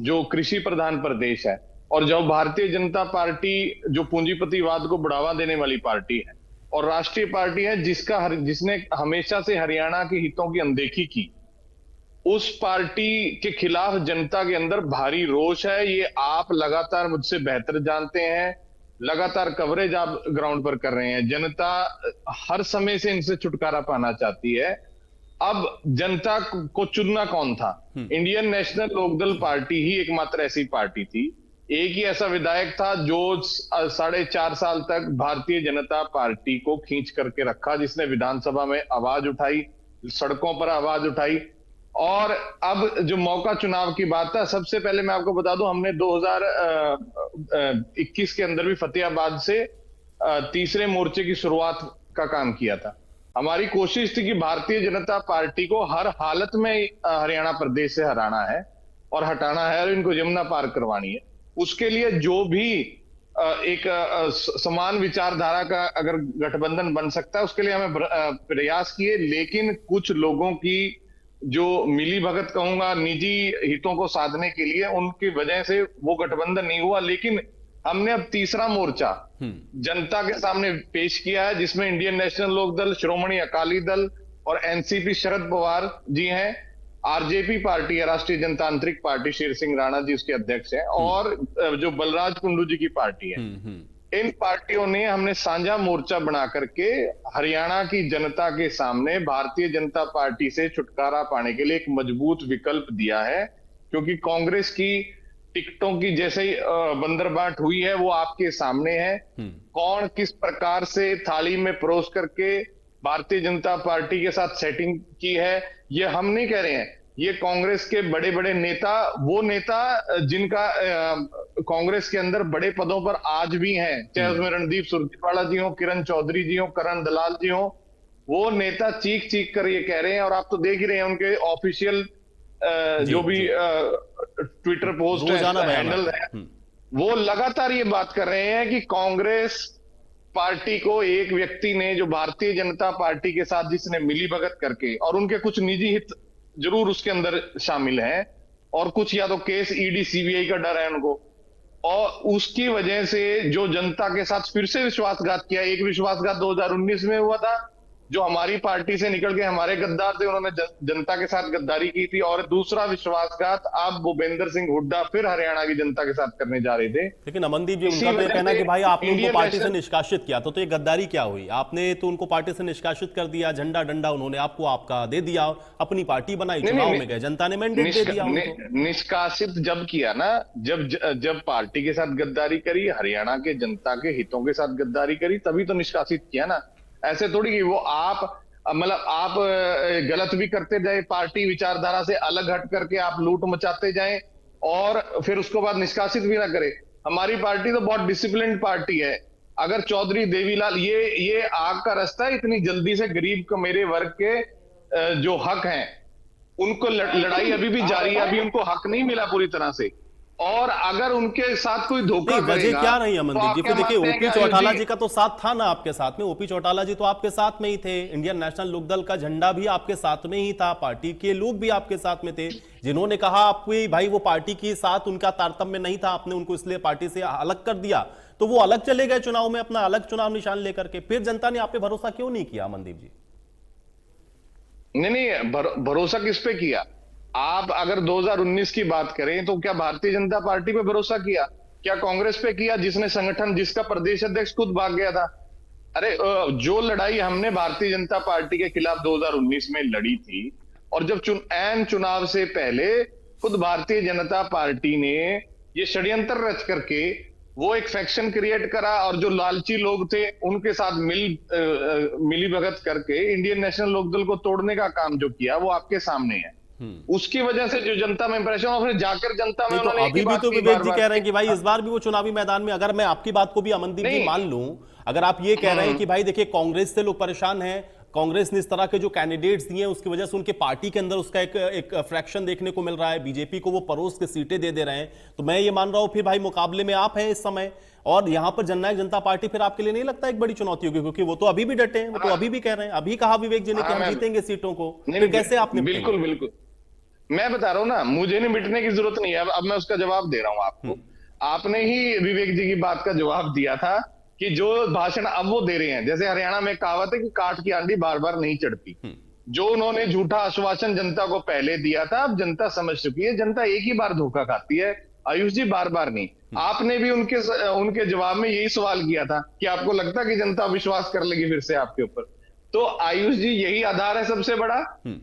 जो कृषि प्रधान प्रदेश है और जो भारतीय जनता पार्टी जो पूंजीपतिवाद को बढ़ावा देने वाली पार्टी है और राष्ट्रीय पार्टी है जिसने हमेशा से हरियाणा के हितों की अनदेखी की, उस पार्टी के खिलाफ जनता के अंदर भारी रोष है। ये आप लगातार मुझसे बेहतर जानते हैं, लगातार कवरेज आप ग्राउंड पर कर रहे हैं। जनता हर समय से इनसे छुटकारा पाना चाहती है। अब जनता को चुनना कौन था? इंडियन नेशनल लोकदल पार्टी ही एकमात्र ऐसी पार्टी थी, एक ही ऐसा विधायक था जो 4.5 साल तक भारतीय जनता पार्टी को खींच करके रखा, जिसने विधानसभा में आवाज उठाई, सड़कों पर आवाज उठाई। और अब जो मौका चुनाव की बात है, सबसे पहले मैं आपको बता दूं, हमने 2021 के अंदर भी फतेहाबाद से तीसरे मोर्चे की शुरुआत का काम किया था। हमारी कोशिश थी कि भारतीय जनता पार्टी को हर हालत में हरियाणा प्रदेश से हराना है और हटाना है और इनको यमुना पार करवानी है। उसके लिए जो भी एक समान विचारधारा का अगर गठबंधन बन सकता है उसके लिए हमें प्रयास किए, लेकिन कुछ लोगों की जो मिली भगत कहूंगा निजी हितों को साधने के लिए, उनकी वजह से वो गठबंधन नहीं हुआ। लेकिन हमने अब तीसरा मोर्चा जनता के सामने पेश किया है, जिसमें इंडियन नेशनल लोकदल, श्रोमणी अकाली दल और एनसीपी शरद पवार जी हैं, आरजेपी पार्टी है, राष्ट्रीय जनतांत्रिक पार्टी, शेर सिंह राणा जी उसके अध्यक्ष हैं, और जो बलराज कुंडू जी की पार्टी है। इन पार्टियों ने हमने साझा मोर्चा बना करके हरियाणा की जनता के सामने भारतीय जनता पार्टी से छुटकारा पाने के लिए एक मजबूत विकल्प दिया है। क्योंकि कांग्रेस की टिकटों की जैसे ही बंदरबाट हुई है वो आपके सामने है। कौन किस प्रकार से थाली में परोस करके भारतीय जनता पार्टी के साथ सेटिंग की है, ये हम नहीं कह रहे हैं। ये कांग्रेस के बड़े बड़े नेता, वो नेता जिनका कांग्रेस के अंदर बड़े पदों पर आज भी हैं, चाहे उसमें रणदीप सुरजेवाला जी हो, किरण चौधरी जी हो, करण दलाल जी हो, वो नेता चीख चीख कर ये कह रहे हैं, और आप तो देख ही रहे हैं उनके ऑफिशियल जो भी ट्विटर पोस्ट हैंडल है, वो लगातार ये बात कर रहे हैं कि कांग्रेस पार्टी को एक व्यक्ति ने, जो भारतीय जनता पार्टी के साथ जिसने मिलीभगत करके, और उनके कुछ निजी हित जरूर उसके अंदर शामिल हैं, और कुछ या तो केस ईडी सीबीआई का डर है उनको, और उसकी वजह से जो जनता के साथ फिर से विश्वासघात किया। एक विश्वासघात 2019 में हुआ था, जो हमारी पार्टी से निकल के हमारे गद्दार थे, उन्होंने जनता के साथ गद्दारी की थी, और दूसरा विश्वासघात अब भूपेंद्र सिंह हुड्डा फिर हरियाणा की जनता के साथ करने जा रहे थे। लेकिन अमनदीप जी, उनका तो ये कहना है कि भाई आपने उनको पार्टी से निष्कासित किया, तो ये गद्दारी क्या हुई? आपने तो उनको पार्टी से निष्कासित कर दिया, झंडा डंडा उन्होंने आपको आपका दे दिया, अपनी पार्टी बनाई, चुनाव में गए, जनता ने मैंडेट दे दिया उनको। निष्कासित जब किया ना, जब पार्टी के साथ गद्दारी करी, हरियाणा के जनता के हितों के साथ गद्दारी करी, तभी तो निष्कासित किया ना। ऐसे थोड़ी कि वो आप गलत भी करते जाए, पार्टी विचारधारा से अलग हट करके आप लूट मचाते जाएं, और फिर उसको बाद निष्कासित भी ना करें। हमारी पार्टी तो बहुत डिसिप्लिन्ड पार्टी है। अगर चौधरी देवीलाल, ये आग का रास्ता है, इतनी जल्दी से गरीब कमेरे वर्ग के जो हक हैं उनको लड़ाई अभी भी जारी है, अभी उनको हक नहीं मिला पूरी तरह से। और अगर उनके साथ कोई धोखा करेगा, वजह क्या नहीं अमनदीप जी? फिर देखिए, ओपी चौटाला जी का तो साथ था ना आपके साथ में, ओपी चौटाला जी तो आपके साथ में ही थे, इंडियन नेशनल लोकदल का झंडा भी आपके साथ में ही था, पार्टी के लोग भी आपके साथ में थे, जिन्होंने कहा आपको भाई वो पार्टी के साथ उनका तारतम्य नहीं था, आपने उनको इसलिए पार्टी से अलग कर दिया, तो वो अलग चले गए चुनाव में, अपना अलग चुनाव निशान लेकर के। फिर जनता ने आप पे भरोसा क्यों नहीं किया अमनदीप जी? नहीं, भरोसा किस पे किया? आप अगर 2019 की बात करें तो क्या भारतीय जनता पार्टी पे भरोसा किया? क्या कांग्रेस पे किया, जिसने संगठन, जिसका प्रदेश अध्यक्ष खुद भाग गया था? अरे जो लड़ाई हमने भारतीय जनता पार्टी के खिलाफ 2019 में लड़ी थी, और जब ऐन चुनाव से पहले खुद भारतीय जनता पार्टी ने ये षड्यंत्र रच करके वो एक फैक्शन क्रिएट करा, और जो लालची लोग थे उनके साथ मिलीभगत करके इंडियन नेशनल लोकदल को तोड़ने का काम जो किया, वो आपके सामने है। उसकी वजह से जो जनता में इंप्रेशन, और फिर जाकर जनता में तो अभी भी तो विवेक जी कह रहे हैं कि भाई इस बार भी वो चुनावी मैदान में, अगर मैं आपकी बात को भी अमनदीप जी मान लूं, अगर आप ये कह रहे हैं कि भाई देखिए कांग्रेस से लोग परेशान हैं, कांग्रेस ने इस तरह के जो कैंडिडेट्स दिए हैं उसकी वजह से उनके पार्टी के अंदर उसका एक फ्रैक्शन देखने को मिल रहा है, बीजेपी को वो परोस के सीटें दे रहे हैं, तो मैं ये मान रहा हूं फिर भाई मुकाबले में आप हैं इस समय, और यहां पर जननायक जनता पार्टी फिर आपके लिए नहीं लगता एक बड़ी चुनौती होगी? क्योंकि वो तो अभी भी डटे हैं, वो तो अभी भी कह रहे हैं, अभी कहा विवेक जी ने कि हम जीतेंगे सीटों को, फिर कैसे आपने? बिल्कुल मैं बता रहा हूं ना, मुझे नहीं मिटने की जरूरत नहीं है, अब मैं उसका जवाब दे रहा हूं आपको। आपने ही विवेक जी की बात का जवाब दिया था कि जो भाषण अब वो दे रहे हैं, जैसे हरियाणा में कहावत है कि काठ की आंधी बार बार नहीं चढ़ती, जो उन्होंने झूठा आश्वासन जनता को पहले दिया था, अब जनता समझ चुकी है, जनता एक ही बार धोखा खाती है आयुष जी, बार बार नहीं। आपने भी उनके जवाब में यही सवाल किया था कि आपको लगता कि जनता विश्वास कर लेगी फिर से आपके ऊपर, तो आयुष जी यही आधार है सबसे बड़ा।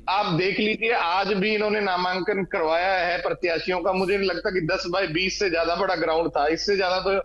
आप देख लीजिए, आज भी इन्होंने नामांकन करवाया है प्रत्याशियों का, मुझे नहीं लगता कि 10 बाय 20 से ज्यादा बड़ा ग्राउंड था, इससे ज्यादा तो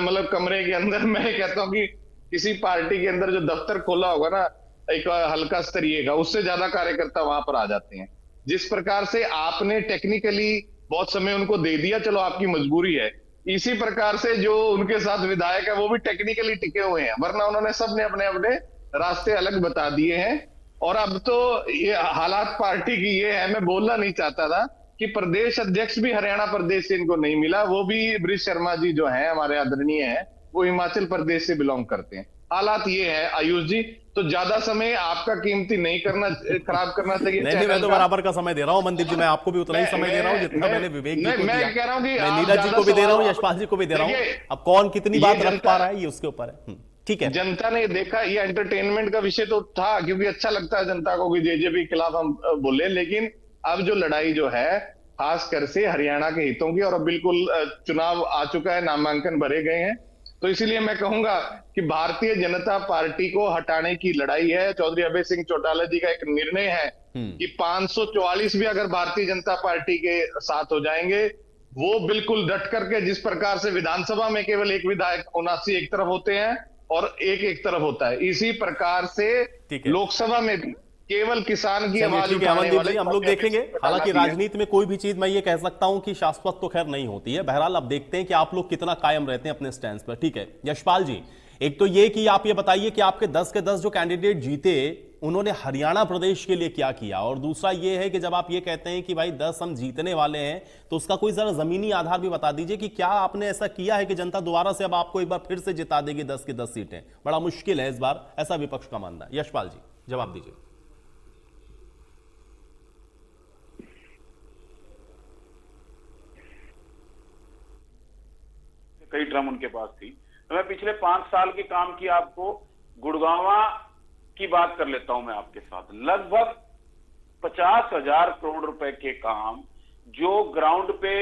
मतलब कमरे के अंदर मैं कहता हूं कि किसी पार्टी के अंदर जो दफ्तर खोला होगा ना एक हल्का स्तरीय का, उससे ज्यादा कार्यकर्ता वहां पर आ जाते हैं। जिस प्रकार से आपने टेक्निकली बहुत समय उनको दे दिया, चलो आपकी मजबूरी है, इसी प्रकार से जो उनके साथ विधायक है वो भी टेक्निकली टिके हुए हैं, वरना उन्होंने सबने अपने अपने रास्ते अलग बता दिए हैं। और अब तो ये हालात पार्टी की ये है, मैं बोलना नहीं चाहता था कि प्रदेश अध्यक्ष भी हरियाणा प्रदेश से इनको नहीं मिला, वो भी ब्रिज शर्मा जी जो हैं हमारे आदरणीय हैं, वो हिमाचल प्रदेश से बिलोंग करते हैं। हालात ये है आयुष जी, तो ज्यादा समय आपका कीमती नहीं खराब करना चाहिए। नहीं, मैं तो बराबर का समय दे रहा हूं मनदीप जी, मैं आपको भी उतना ही समय दे रहा हूं जितना मैंने विवेक जी को दिया। मैं कह रहा हूं कि मैं नीरज जी को भी दे रहा हूं, यशपाल जी को भी दे रहा हूं, अब कौन कितनी बात रख पा रहा है ये उसके ऊपर है। ठीक है, जनता ने देखा, ये एंटरटेनमेंट का विषय तो था क्योंकि अच्छा लगता है जनता को कि जेजेपी के खिलाफ हम बोले, लेकिन अब जो लड़ाई जो है खास कर से हरियाणा के हितों की, और अब बिल्कुल चुनाव आ चुका है, नामांकन भरे गए हैं, तो इसीलिए मैं कहूंगा कि भारतीय जनता पार्टी को हटाने की लड़ाई है। चौधरी अभय सिंह चौटाला जी का एक निर्णय है कि 544 भी अगर भारतीय जनता पार्टी के साथ हो जाएंगे, वो बिल्कुल डट करके, जिस प्रकार से विधानसभा में केवल एक विधायक 79 एक तरफ होते हैं और एक तरफ होता है, इसी प्रकार से लोकसभा में भी केवल किसान की चलिए, आवाज ठीक है उठाने अमनदीप वाले जी, हम लोग देखेंगे। हालांकि राजनीति में कोई भी चीज मैं ये कह सकता हूं कि शाश्वत तो खैर नहीं होती है। बहरहाल अब देखते हैं कि आप लोग कितना कायम रहते हैं अपने स्टैंड पर। ठीक है यशपाल जी, एक तो ये कि आप ये बताइए कि आपके 10 के 10 जो कैंडिडेट जीते उन्होंने हरियाणा प्रदेश के लिए क्या किया, और दूसरा ये है कि जब आप ये कहते हैं कि भाई 10 हम जीतने वाले हैं तो उसका कोई जरा जमीनी आधार भी बता दीजिए कि क्या आपने ऐसा किया है कि जनता दोबारा से अब आपको एक बार फिर से जिता देगी 10 की 10 सीटें। बड़ा मुश्किल है इस बार, ऐसा विपक्ष का मानना है। यशपाल जी जवाब दीजिए। कई ड्रम उनके पास थी। तो मैं पिछले 5 साल के काम की आपको गुड़गांवा की बात कर लेता हूं मैं आपके साथ। लगभग 50,000 करोड़ रुपए के काम जो ग्राउंड पे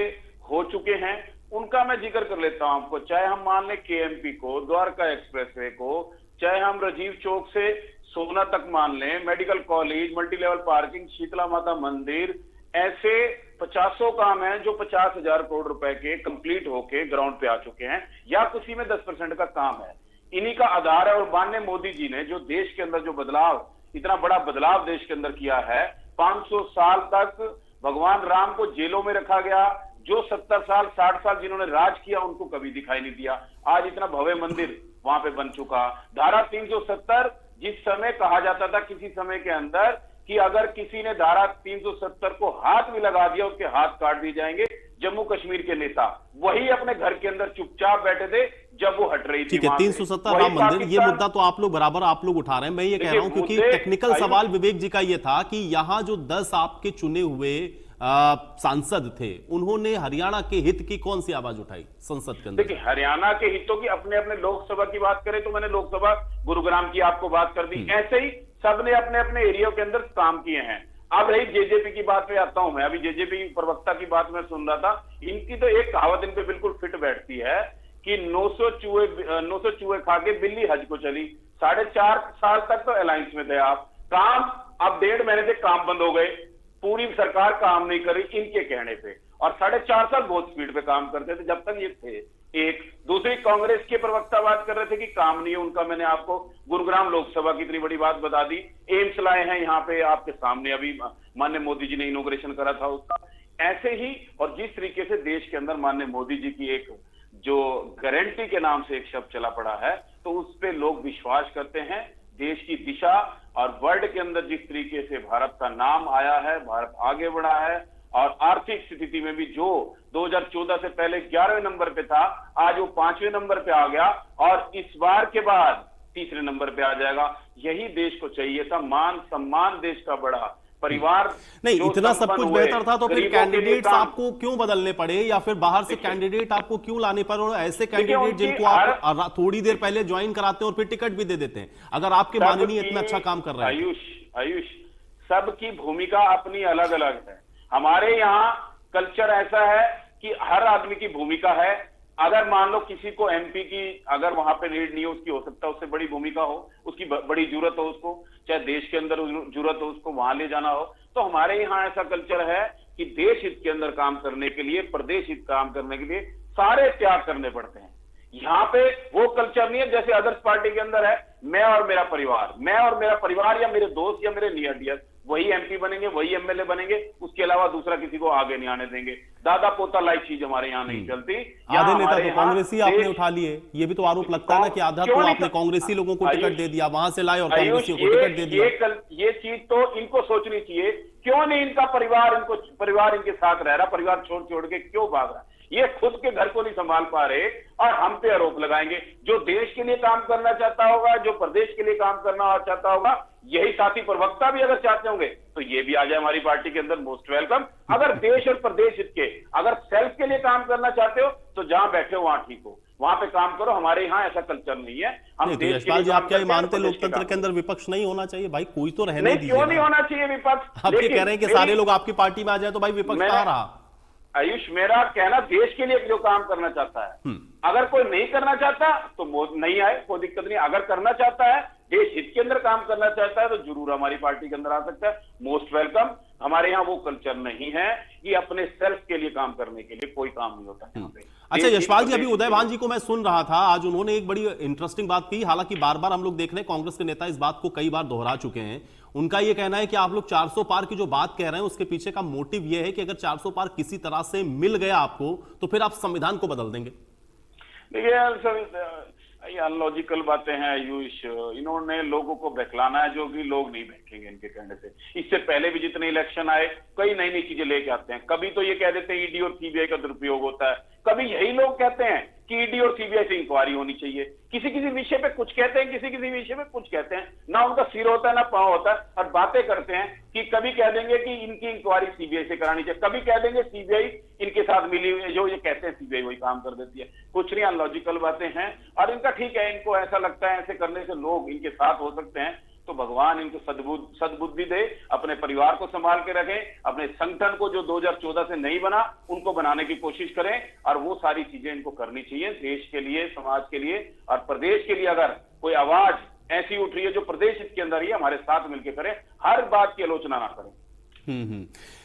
हो चुके हैं उनका मैं जिक्र कर लेता हूं आपको। चाहे हम मान लें केएमपी को, द्वारका एक्सप्रेसवे को, चाहे हम राजीव चौक से सोना तक मान लें, medical college, multi level parking, Shitala Mata मंदिर, ऐसे 50 काम हैं जो 50,000 करोड़ रुपए के कंप्लीट होके ग्राउंड पे आ चुके हैं, या उसी में 10% का काम है। इन्हीं का आधार है। और माननीय मोदी जी ने जो देश के अंदर जो बदलाव, इतना बड़ा बदलाव देश के अंदर किया है, 500 साल तक भगवान राम को जेलों में रखा गया, जो 70 साल 60 साल जिन्होंने राज किया उनको कभी दिखाई नहीं दिया। आज इतना भव्य मंदिर वहां पे बन चुका। धारा 370, जिस समय कहा जाता था किसी समय के अंदर कि अगर किसी ने धारा 370 को हाथ भी लगा दिया उसके हाथ काट दिए जाएंगे, जम्मू कश्मीर के नेता वही अपने घर के अंदर चुपचाप बैठे थे जब वो हट रही थी। ठीक है, 370 राम मंदिर, ये मुद्दा तो आप लोग बराबर आप लोग उठा रहे हैं। मैं ये कह रहा हूं क्योंकि टेक्निकल सवाल विवेक जी का ये था कि यहां जो 10 आपके चुने हुए सांसद थे उन्होंने हरियाणा के हित की कौन सी आवाज उठाई संसद के अंदर? देखिए, हरियाणा के हितों की अपने अपने लोकसभा की बात करें तो मैंने लोकसभा गुरुग्राम की आपको बात कर दी। ऐसे ही सबने अपने अपने एरिया के अंदर काम किए हैं। अब रही जेजेपी की बात पे आता हूं मैं। अभी जेजेपी प्रवक्ता की बात मैं सुन रहा था। इनकी तो एक कहावत इन पे बिल्कुल फिट बैठती है कि 900 चूहे खा के बिल्ली हज को चली। 4.5 साल तक तो अलायंस में थे आप। काम अब 1.5 महीने से काम बंद हो गए, पूरी सरकार काम नहीं करी इनके कहने पे, और 4.5 साल बहुत स्पीड पे काम करते थे जब तक ये थे। एक दूसरी कांग्रेस के प्रवक्ता बात कर रहे थे कि काम नहीं है उनका। मैंने आपको गुरुग्राम लोकसभा की इतनी बड़ी बात बता दी। एम्स लाए हैं यहाँ पे आपके सामने, अभी माननीय मोदी जी ने इनोग्रेशन करा था उसका। ऐसे ही, और जिस तरीके से देश के अंदर माननीय मोदी जी की एक जो गारंटी के नाम से एक शब्द चला पड़ा है, तो उस पर लोग विश्वास करते हैं। देश की दिशा और वर्ल्ड के अंदर जिस तरीके से भारत का नाम आया है, भारत आगे बढ़ा है, और आर्थिक स्थिति में भी जो 2014 से पहले 11वें नंबर पे था, आज वो 5वें नंबर पे आ गया, और इस बार के बाद 3रे नंबर पे आ जाएगा। यही देश को चाहिए था, मान सम्मान देश का बड़ा, परिवार नहीं, इतना सब कुछ बेहतर था तो फिर कैंडिडेट्स आपको क्यों बदलने पड़े, या फिर बाहर से कैंडिडेट आपको क्यों लाने पड़े? और ऐसे कैंडिडेट जिनको आप थोड़ी देर पहले ज्वाइन कराते हैं और फिर टिकट भी दे देते हैं, अगर आपके माननीय इतना अच्छा काम कर रहे हैं। आयुष, सबकी भूमिका अपनी अलग अलग है। हमारे यहाँ कल्चर ऐसा है कि हर आदमी की भूमिका है। अगर मान लो किसी को एमपी की अगर वहां पे नीड नहीं है, उसकी हो सकता है उससे बड़ी भूमिका हो, उसकी बड़ी जरूरत हो, उसको चाहे देश के अंदर जरूरत हो, उसको वहां ले जाना हो। तो हमारे यहाँ ऐसा कल्चर है कि देश हित के अंदर काम करने के लिए, प्रदेश हित काम करने के लिए सारे त्याग करने पड़ते हैं। यहाँ पे वो कल्चर नहीं है जैसे अदर्स पार्टी के अंदर है, मैं और मेरा परिवार या मेरे दोस्त या मेरे नियर डियर वही एमपी बनेंगे, वही एमएलए बनेंगे, उसके अलावा दूसरा किसी को आगे नहीं आने देंगे। दादा पोता लाइक चीज हमारे यहाँ नहीं चलती। आधे नेता तो कांग्रेसी आपने उठा लिए, ये भी तो आरोप लगता है ना कि आधा तो आपने कांग्रेसी लोगों को टिकट दे दिया, वहां से लाए और कांग्रेसियों को टिकट दे दिया। ये चीज तो इनको सोचनी चाहिए, क्यों नहीं इनका परिवार इनके साथ रह रहा, परिवार छोड़ के क्यों भाग रहा? ये खुद के घर को नहीं संभाल पा रहे और हम पे आरोप लगाएंगे। जो देश के लिए काम करना चाहता होगा, जो प्रदेश के लिए काम करना चाहता होगा, यही साथी प्रवक्ता भी अगर चाहते होंगे तो ये भी आ जाए हमारी पार्टी के अंदर, मोस्ट वेलकम। अगर देश और प्रदेश हित के, अगर सेल्फ के लिए काम करना चाहते हो तो जहां बैठे हो वहां ठीक हो, वहां पे काम करो। हमारे यहाँ ऐसा कल्चर नहीं है। हम तो यशपाल जी, आप क्या मानते लोकतंत्र के अंदर विपक्ष नहीं होना चाहिए? भाई कोई तो रहने दीजिए। क्यों नहीं होना चाहिए विपक्ष? आप ये कह रहे हैं कि सारे लोग आपकी पार्टी में आ जाए तो भाई विपक्ष कहां रहा? आयुष, मेरा कहना देश के लिए जो काम करना चाहता है, अगर कोई नहीं करना चाहता तो नहीं आए, कोई दिक्कत नहीं। अगर करना चाहता है, देश हित के अंदर काम करना चाहता है तो जरूर हमारी पार्टी के अंदर आ सकता है, मोस्ट वेलकम। हमारे यहाँ वो कल्चर नहीं है कि अपने सेल्फ के लिए काम करने के लिए कोई काम नहीं होता है यहाँ पे। अच्छा यशपाल जी, अभी उदय भान जी को मैं सुन रहा था, आज उन्होंने एक बड़ी इंटरेस्टिंग बात की। हालांकि बार बार हम लोग देख रहे हैं कांग्रेस के नेता इस बात को कई बार दोहरा चुके हैं। उनका यह कहना है कि आप लोग 400 पार की जो बात कह रहे हैं उसके पीछे का मोटिव यह है कि अगर 400 पार किसी तरह से मिल गया आपको तो फिर आप संविधान को बदल देंगे। देखिए यार सर, ये अनलॉजिकल बातें हैं आयुष। इन्होंने लोगों को बहलाना है, जो कि लोग नहीं बहकेंगे इनके कहने से। इससे पहले भी जितने इलेक्शन आए कई नई नई चीजें लेके आते हैं। कभी तो ये कह देते हैं ईडी और सीबीआई का दुरुपयोग होता है, कभी यही लोग कहते हैं कि ईडी और सीबीआई से इंक्वायरी होनी चाहिए। किसी किसी विषय पे कुछ कहते हैं, किसी किसी विषय पे कुछ कहते हैं। ना उनका सिर होता है ना पांव होता है, और बातें करते हैं कि कभी कह देंगे कि इनकी इंक्वायरी सीबीआई से करानी चाहिए, कभी कह देंगे सीबीआई इनके साथ मिली हुई है। जो ये कहते हैं सीबीआई वही काम कर देती है। कुछ नहीं, अनलॉजिकल बातें हैं। और इनका ठीक है, इनको ऐसा लगता है ऐसे करने से लोग इनके साथ हो सकते हैं, तो भगवान इनको सद्बुद्धि दे, अपने परिवार को संभाल के रखें, अपने संगठन को जो 2014 से नहीं बना उनको बनाने की कोशिश करें। और वो सारी चीजें इनको करनी चाहिए देश के लिए, समाज के लिए और प्रदेश के लिए। अगर कोई आवाज ऐसी उठ रही है जो प्रदेश इसके अंदर ही है, हमारे साथ मिलकर करें, हर बात की आलोचना ना करें।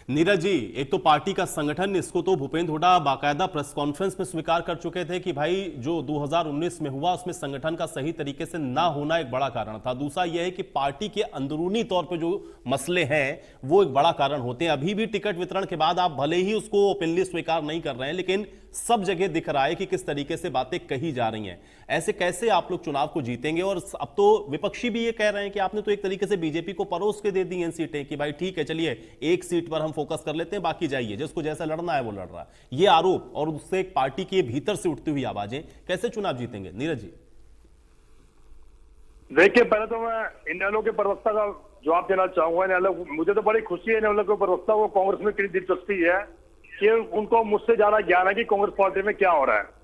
नीरज जी, एक तो पार्टी का संगठन, इसको तो भूपेंद्र हुड्डा बाकायदा प्रेस कॉन्फ्रेंस में स्वीकार कर चुके थे कि भाई जो 2019 में हुआ उसमें संगठन का सही तरीके से ना होना एक बड़ा कारण था। दूसरा यह है कि पार्टी के अंदरूनी तौर पे जो मसले हैं वो एक बड़ा कारण होते हैं। अभी भी टिकट वितरण के बाद आप भले ही उसको ओपनली स्वीकार नहीं कर रहे हैं, लेकिन सब जगह दिख रहा है कि किस तरीके से बातें कही जा रही हैं। ऐसे कैसे आप लोग चुनाव को जीतेंगे? और अब तो विपक्षी भी ये कह रहे हैं कि आपने तो एक तरीके से बीजेपी को परोस के दे दी हैं सीटें कि भाई ठीक है, चलिए एक सीट पर हम फोकस कर लेते हैं, बाकी जाइए, जिसको जैसा लड़ना है वो लड़ रहा है। ये आरोप और उससे एक पार्टी के भीतर से उठती हुई आवाजें, कैसे चुनाव जीतेंगे नीरज जी? देखिए, पहले तो मैं इनेलो के प्रवक्ता का जवाब देना चाहूंगा। इनेलो, मुझे तो बड़ी खुशी है इनेलो के प्रवक्ता को कांग्रेस में कितनी दिलचस्पी है कि उनको मुझसे ज्यादा ज्ञान है कि कांग्रेस पार्टी में क्या हो रहा है।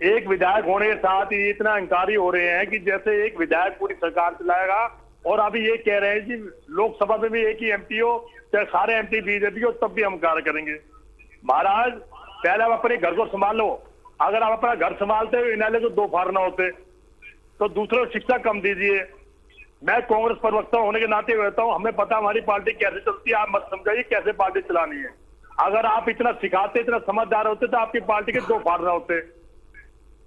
एक विधायक होने के साथ ही इतना अहंकारी हो रहे हैं कि जैसे एक विधायक पूरी सरकार चलाएगा। और अभी ये कह रहे हैं कि लोकसभा में भी एक ही एमपी हो, चाहे सारे एमपी बीजेपी हो, तब भी हम कार्य करेंगे। महाराज, पहले आप अपने घर को संभालो। अगर आप अपना घर संभालते हो, इनेलो को दो फाड़ना होते, तो दूसरों को शिक्षा कम दीजिए। मैं कांग्रेस प्रवक्ता होने के नाते कहता हूं, हमें पता हमारी पार्टी कैसे चलती है। आप मत समझाइए कैसे पार्टी चलानी है। अगर आप इतना सिखाते, इतना समझदार होते, तो आपकी पार्टी के दो फाड़ना होते।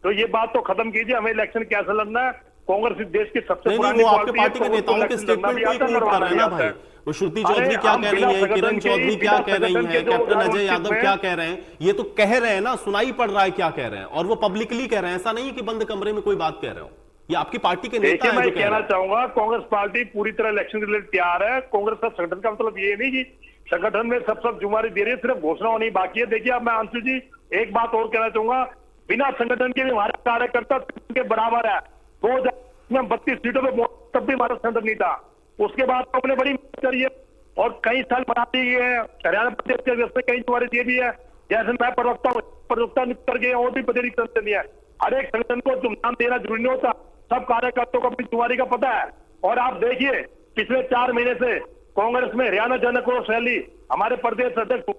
तो ये बात तो खत्म कीजिए, हमें इलेक्शन कैसे लड़ना है। कांग्रेस इस देश की सबसे पुरानी पार्टी के नेताओं के स्टेटमेंट को ही कोट कर रहे हैं ना भाई। वो श्रुति चौधरी क्या कह रही है, किरण चौधरी क्या कह रही है, कैप्टन अजय यादव क्या कह रहे हैं, ये तो कह रहे हैं ना, सुनाई पड़ रहा है क्या कह रहे हैं, और वो पब्लिकली कह रहे हैं। ऐसा नहीं है कि बंद कमरे में कोई बात कह रहे हो। ये आपकी पार्टी के नेता हैं जो कह कहना चाहूंगा, कांग्रेस पार्टी पूरी तरह इलेक्शन के लिए तैयार है। कांग्रेस का संगठन का मतलब ये नहीं कि संगठन में सब जुम्मेदारी दे रही है, सिर्फ घोषणा होनी बाकी है। देखिए, अब मैं अंशु जी एक बात और कहना चाहूंगा, बिना संगठन के भी हमारे कार्यकर्ता के बराबर है। 2032 सीटों पे तब भी हमारा संगठन नहीं था। उसके बाद तो हमने बड़ी मेहनत करी है और कई साल बना दी है। हरियाणा प्रदेश के व्यवस्था कई जुम्मेदारी दे भी है। जैसे मैं प्रवक्ता निकल गए और भी पदेरी संगठन है। हर एक संगठन को जो नाम देना जरूरी नहीं होता, सब कार्यकर्ताओं को अपनी जुम्मेदारी का पता है। और आप देखिए, पिछले 4 महीने से कांग्रेस में हरियाणा जन आक्रोश रैली हमारे प्रदेश अध्यक्ष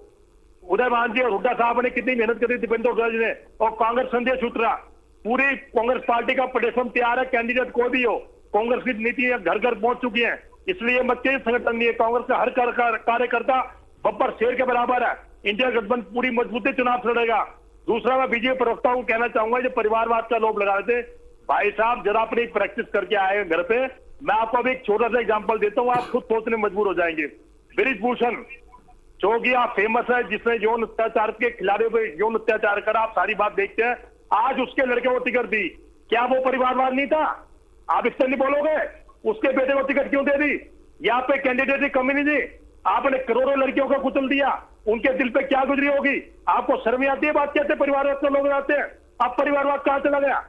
उदय भान जी और हुड्डा साहब ने कितनी मेहनत करी, दीपेंद्र हुड्डा जी ने, और कांग्रेस संदेश उतरा। पूरी कांग्रेस पार्टी का प्लेटफॉर्म तैयार है, कैंडिडेट कोई भी हो। कांग्रेस की नीति घर घर पहुंच चुकी है, इसलिए मत के संगठन नहीं है। कांग्रेस का हर कार्यकर्ता बब्बर शेर के बराबर है। इंडिया गठबंधन पूरी मजबूती चुनाव लड़ेगा। दूसरा, मैं बीजेपी प्रवक्ता को कहना चाहूंगा, जो परिवारवाद का लोभ लगा रहे थे, भाई साहब जरा अपनी प्रैक्टिस करके आए घर पे। मैं आपको अभी एक छोटा सा एग्जांपल देता हूँ, आप खुद सोचने मजबूर हो जाएंगे। बृजभूषण जो कि आप फेमस है, जिसने यौन अत्याचार के खिलाड़ियों पे यौन अत्याचार करा, आप सारी बात देखते हैं। आज उसके लड़के को टिकट दी, क्या वो परिवारवाद नहीं था? आप इससे नहीं बोलोगे? उसके बेटे को टिकट क्यों दे दी? यहाँ पे कैंडिडेट की कमी नहीं दी। आपने करोड़ों लड़कियों को कुचल दिया, उनके दिल पे क्या गुजरी होगी? आपको शर्म आती है बात कहते? परिवारवाद के लोग आते हैं, अब परिवारवाद कहां चला गया?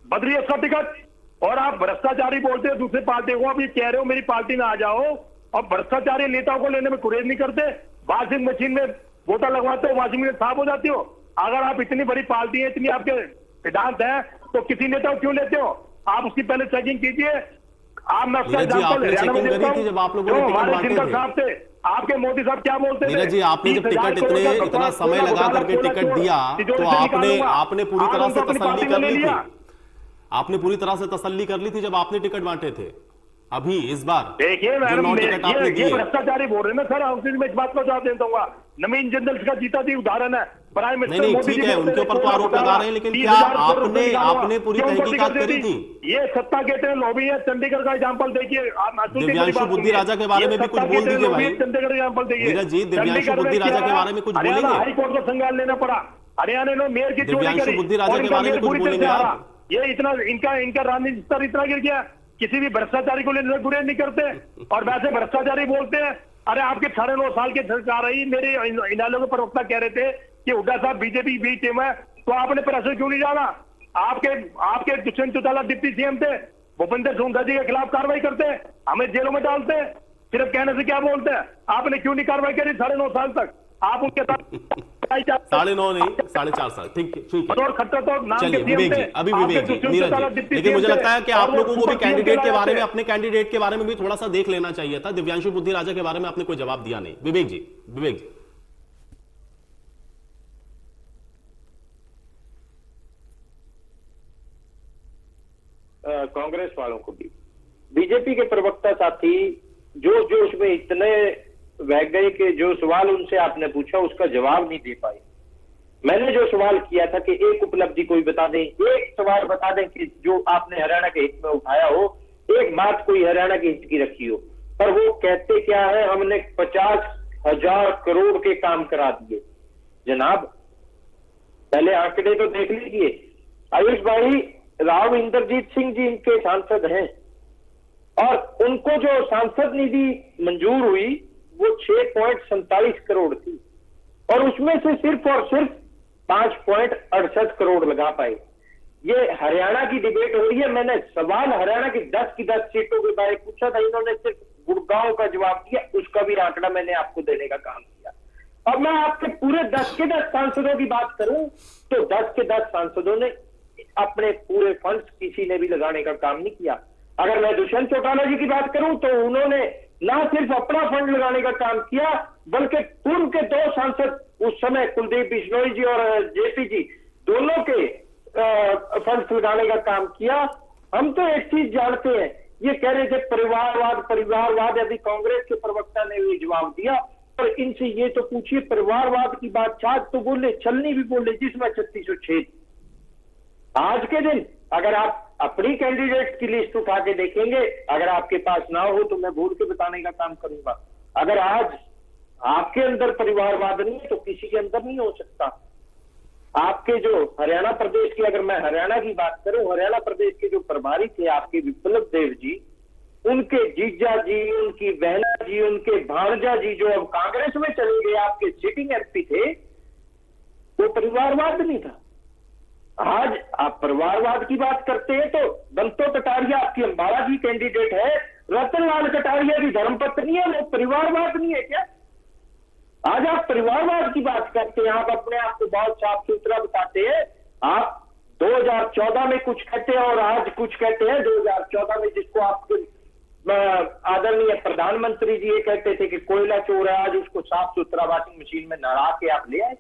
बदलिए उसका टिकट। और आप भ्रष्टाचारी बोलते हो दूसरी पार्टी को, अभी कह रहे हो मेरी पार्टी में आ जाओ, और भ्रष्टाचारी नेताओं को लेने में गुरेज नहीं करते। वॉशिंग मशीन में गोटा लगवाते हो, वॉशिंग मशीन साफ हो जाती हो। अगर आप इतनी बड़ी पार्टी है, इतनी आपके सिद्धांत है, तो किसी नेता को क्यों लेते हो? आप उसकी पहले चेकिंग कीजिए। आप मैं उसका एग्जांपल हरियाणा में देता हूं, जो हमारे जिनकर साहब थे, आपके मोदी साहब क्या बोलते थे? नीरज जी, आपने जब टिकट इतना समय लगा करके टिकट दिया, तो आपने पूरी तरह से तसल्ली कर ली थी। आपने पूरी तरह से तसल्ली कर ली थी जब आपने टिकट बांटे थे। अभी इस बार देखिए, ये भ्रष्टाचारी बोल रहे हैं ना सर। मैं इस बात को जवाब देता हूँ, नवीन जिंदल का जीता जी उदाहरण है। प्राइम मिनिस्टर नहीं मोदी ठीक जी है, बोलते उनके थे, ऊपर तो आरोप लगा रहे हैं, लेकिन क्या 30,000 करोड़ रुपए निकालूंगा। आपने पूरी क्यों तहकीकात कर करी देती? थी? ये सत्ता कहते हैं लॉबी है। चंडीगढ़ का एग्जांपल देखिए। दिव्यांशु बुद्धि राजा के बारे में भी कुछ बोल दीजिए भाई। चंडीगढ़ एग्जांपल देखिए। नीरज जी, दिव्यांशु बुद्धि राजा के बारे में कुछ बोलेंगे? हाई कोर्ट को संज्ञान लेना पड़ा। हरियाणा ने मेयर की चोरी दिव्यांशु करी बुद्धि राजा और के इनका बारे में मेयर कुछ पूरी तरह बोलेंगे से आप? हारा। ये इतना इनका राजनीतिक स्तर इतना गिर गया, किसी भी भ्रष्टाचारी को लेकर गुरेज नहीं करते और वैसे भ्रष्टाचारी बोलते हैं। अरे आपके 9.5 साल के सरकार रही, मेरे इनालों के प्रवक्ता कह रहे थे कि हुड्डा साहब बीजेपी बी टीम है, तो आपने प्रेस में क्यों नहीं जाना? आपके दुष्यंत चौटाला डिप्टी सीएम थे, भूपेंद्र सोनखा जी के खिलाफ कार्रवाई करते हैं, हमें जेलों में डालते हैं, सिर्फ कहने से क्या बोलते हैं? आपने क्यों नहीं कार्रवाई करी 9.5 साल तक? आप उनके साथ 9.5 नहीं 4.5 साल। ठीक है मनोहर खट्टर तो नाम चलिए के सीएम विवेक थे। जी, अभी विवेक जी, नीरज जी, लेकिन मुझे लगता है कि आप लोगों को भी कैंडिडेट के बारे में, अपने कैंडिडेट के बारे में भी थोड़ा सा देख लेना चाहिए था। दिव्यांशु बुद्धि राजा के बारे में आपने कोई जवाब दिया नहीं। विवेक जी, कांग्रेस वालों को भी, बीजेपी के प्रवक्ता साथी जोश जोश में इतने बह गए कि जो सवाल उनसे आपने पूछा उसका जवाब नहीं दे पाए। मैंने जो सवाल किया था कि एक उपलब्धि कोई बता दें, एक सवाल बता दें कि जो आपने हरियाणा के हित में उठाया हो, एक बात कोई हरियाणा के हित की रखी हो, पर वो कहते क्या है, हमने 50,000 करोड़ के काम करा दिए। जनाब पहले आंकड़े तो देख लीजिए। आयुष भाई, राव इंद्रजीत सिंह जी इनके सांसद हैं और उनको जो सांसद निधि मंजूर हुई वो 6.47 करोड़ थी और उसमें से सिर्फ और सिर्फ 5.68 करोड़ लगा पाए। ये हरियाणा की डिबेट हो रही है। मैंने सवाल हरियाणा की 10 सीटों के बारे में पूछा था, इन्होंने सिर्फ गुड़गांव का जवाब दिया, उसका भी आंकड़ा मैंने आपको देने का काम किया। अब मैं आपके पूरे 10 के 10 सांसदों की बात करूं तो 10 के 10 सांसदों ने अपने पूरे फंड्स किसी ने भी लगाने का काम नहीं किया। अगर मैं दुष्यंत चौटाला जी की बात करूं तो उन्होंने ना सिर्फ अपना फंड लगाने का काम किया, बल्कि पूर्व के 2 सांसद उस समय कुलदीप बिश्नोई जी और जेपी जी दोनों के फंड्स लगाने का काम किया। हम तो एक चीज जानते हैं, ये कह रहे थे परिवारवाद, अभी कांग्रेस के प्रवक्ता ने भी जवाब दिया। और इनसे ये तो पूछिए, परिवारवाद की बात छाछ तो बोले, छलनी भी बोले, जिसमें 3606। आज के दिन अगर आप अपनी कैंडिडेट की लिस्ट उठा के देखेंगे, अगर आपके पास ना हो तो मैं बोल के बताने का काम करूंगा। अगर आज आपके अंदर परिवारवाद नहीं है तो किसी के अंदर नहीं हो सकता। आपके जो हरियाणा प्रदेश की, अगर मैं हरियाणा की बात करूं, हरियाणा प्रदेश के जो प्रभारी थे आपके विप्लव देव जी, उनके जीजा जी, उनकी बहना जी, उनके भांजा जी जो अब कांग्रेस में चले गए, आपके सिटिंग एमपी थे, वो परिवारवाद नहीं था। आज आप परिवारवाद की बात करते हैं तो बंतो कटारिया आपकी अंबाला की कैंडिडेट है, रतनलाल कटारिया की धर्मपत्नी है, वो परिवारवाद नहीं है क्या? आज आप परिवारवाद की बात करते हैं, आप अपने आप को बहुत साफ सुथरा बताते हैं। आप 2014 में कुछ कहते हैं और आज कुछ कहते हैं। 2014 में जिसको आपके आदरणीय प्रधानमंत्री जी ये कहते थे कि कोयला चोर है, आज उसको साफ सुथरा वॉशिंग मशीन में नहा के आप ले आए।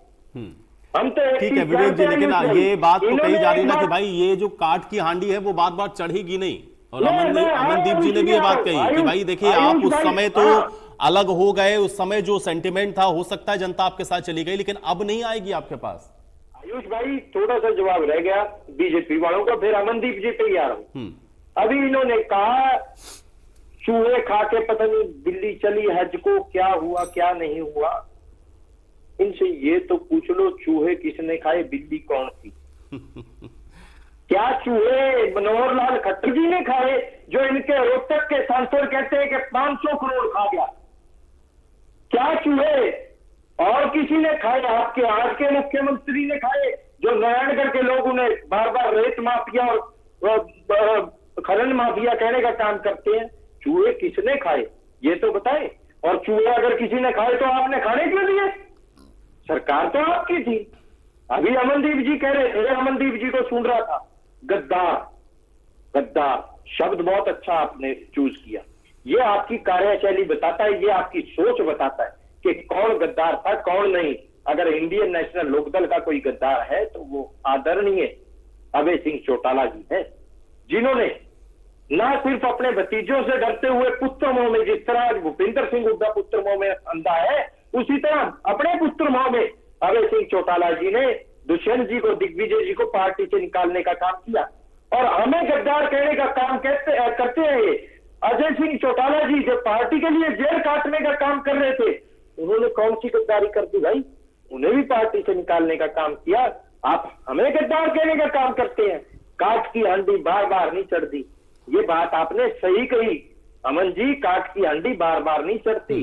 हम तो ठीक है विवेक जी, लेकिन ये बात तो कही जा रही ना कि भाई ये जो काठ की हांडी है वो बात बात चढ़ेगी नहीं। और अमनदीप जी ने भी ये बात कही कि भाई देखिए, आप उस समय तो अलग हो गए, उस समय जो सेंटिमेंट था हो सकता है जनता आपके साथ चली गई, लेकिन अब नहीं आएगी आपके पास। आयुष भाई थोड़ा सा जवाब रह गया बीजेपी वालों का, फिर अमनदीप जी पे ही आ रहा हूं। अभी इन्होंने कहा चूहे खा के पता नहीं बिल्ली चली हज को, क्या हुआ क्या नहीं हुआ। इनसे ये तो पूछ लो, चूहे किसने खाए, बिल्ली कौन थी? क्या चूहे मनोहर लाल खट्टर जी ने खाए जो इनके रोहतक के सांसद कहते हैं कि 500 करोड़ खा गया? क्या चूहे और किसी ने खाए? आपके आज के मुख्यमंत्री ने खाए जो नारायणगढ़ के लोग उन्हें बार बार रेत माफिया और खनन माफिया कहने का काम करते हैं। चूहे किसने खाए ये तो बताए। और चूहे अगर किसी ने खाए तो आपने खाने क्यों दिए? सरकार तो आपकी थी। अभी अमनदीप जी कह रहे थे, अमनदीप जी को सुन रहा था, गद्दार गद्दार शब्द बहुत अच्छा आपने चूज किया। ये आपकी कार्यशैली बताता है, ये आपकी सोच बताता है कि कौन गद्दार था कौन नहीं। अगर इंडियन नेशनल लोकदल का कोई गद्दार है तो वो आदरणीय अभय सिंह चौटाला जी है, जिन्होंने ना सिर्फ अपने भतीजों से डरते हुए पुत्र मोह में, जिस तरह भूपेंद्र सिंह हुड्डा पुत्र मोह में अंधा है, उसी तरह अपने पुत्र मोह में अभय सिंह चौटाला जी ने दुष्यंत जी को, दिग्विजय जी को पार्टी से निकालने का काम किया और हमें गद्दार कहने का काम करते हैं ये। अजय सिंह चौटाला जी जो पार्टी के लिए जेल काटने का काम कर रहे थे, उन्होंने कौन सी गद्दारी कर दी भाई? उन्हें भी पार्टी से निकालने का काम किया। आप हमें गद्दार कहने का काम करते हैं। काट की हंडी बार बार नहीं चढ़ती, ये बात आपने सही कही अमन जी, काट की हंडी बार बार नहीं चढ़ती,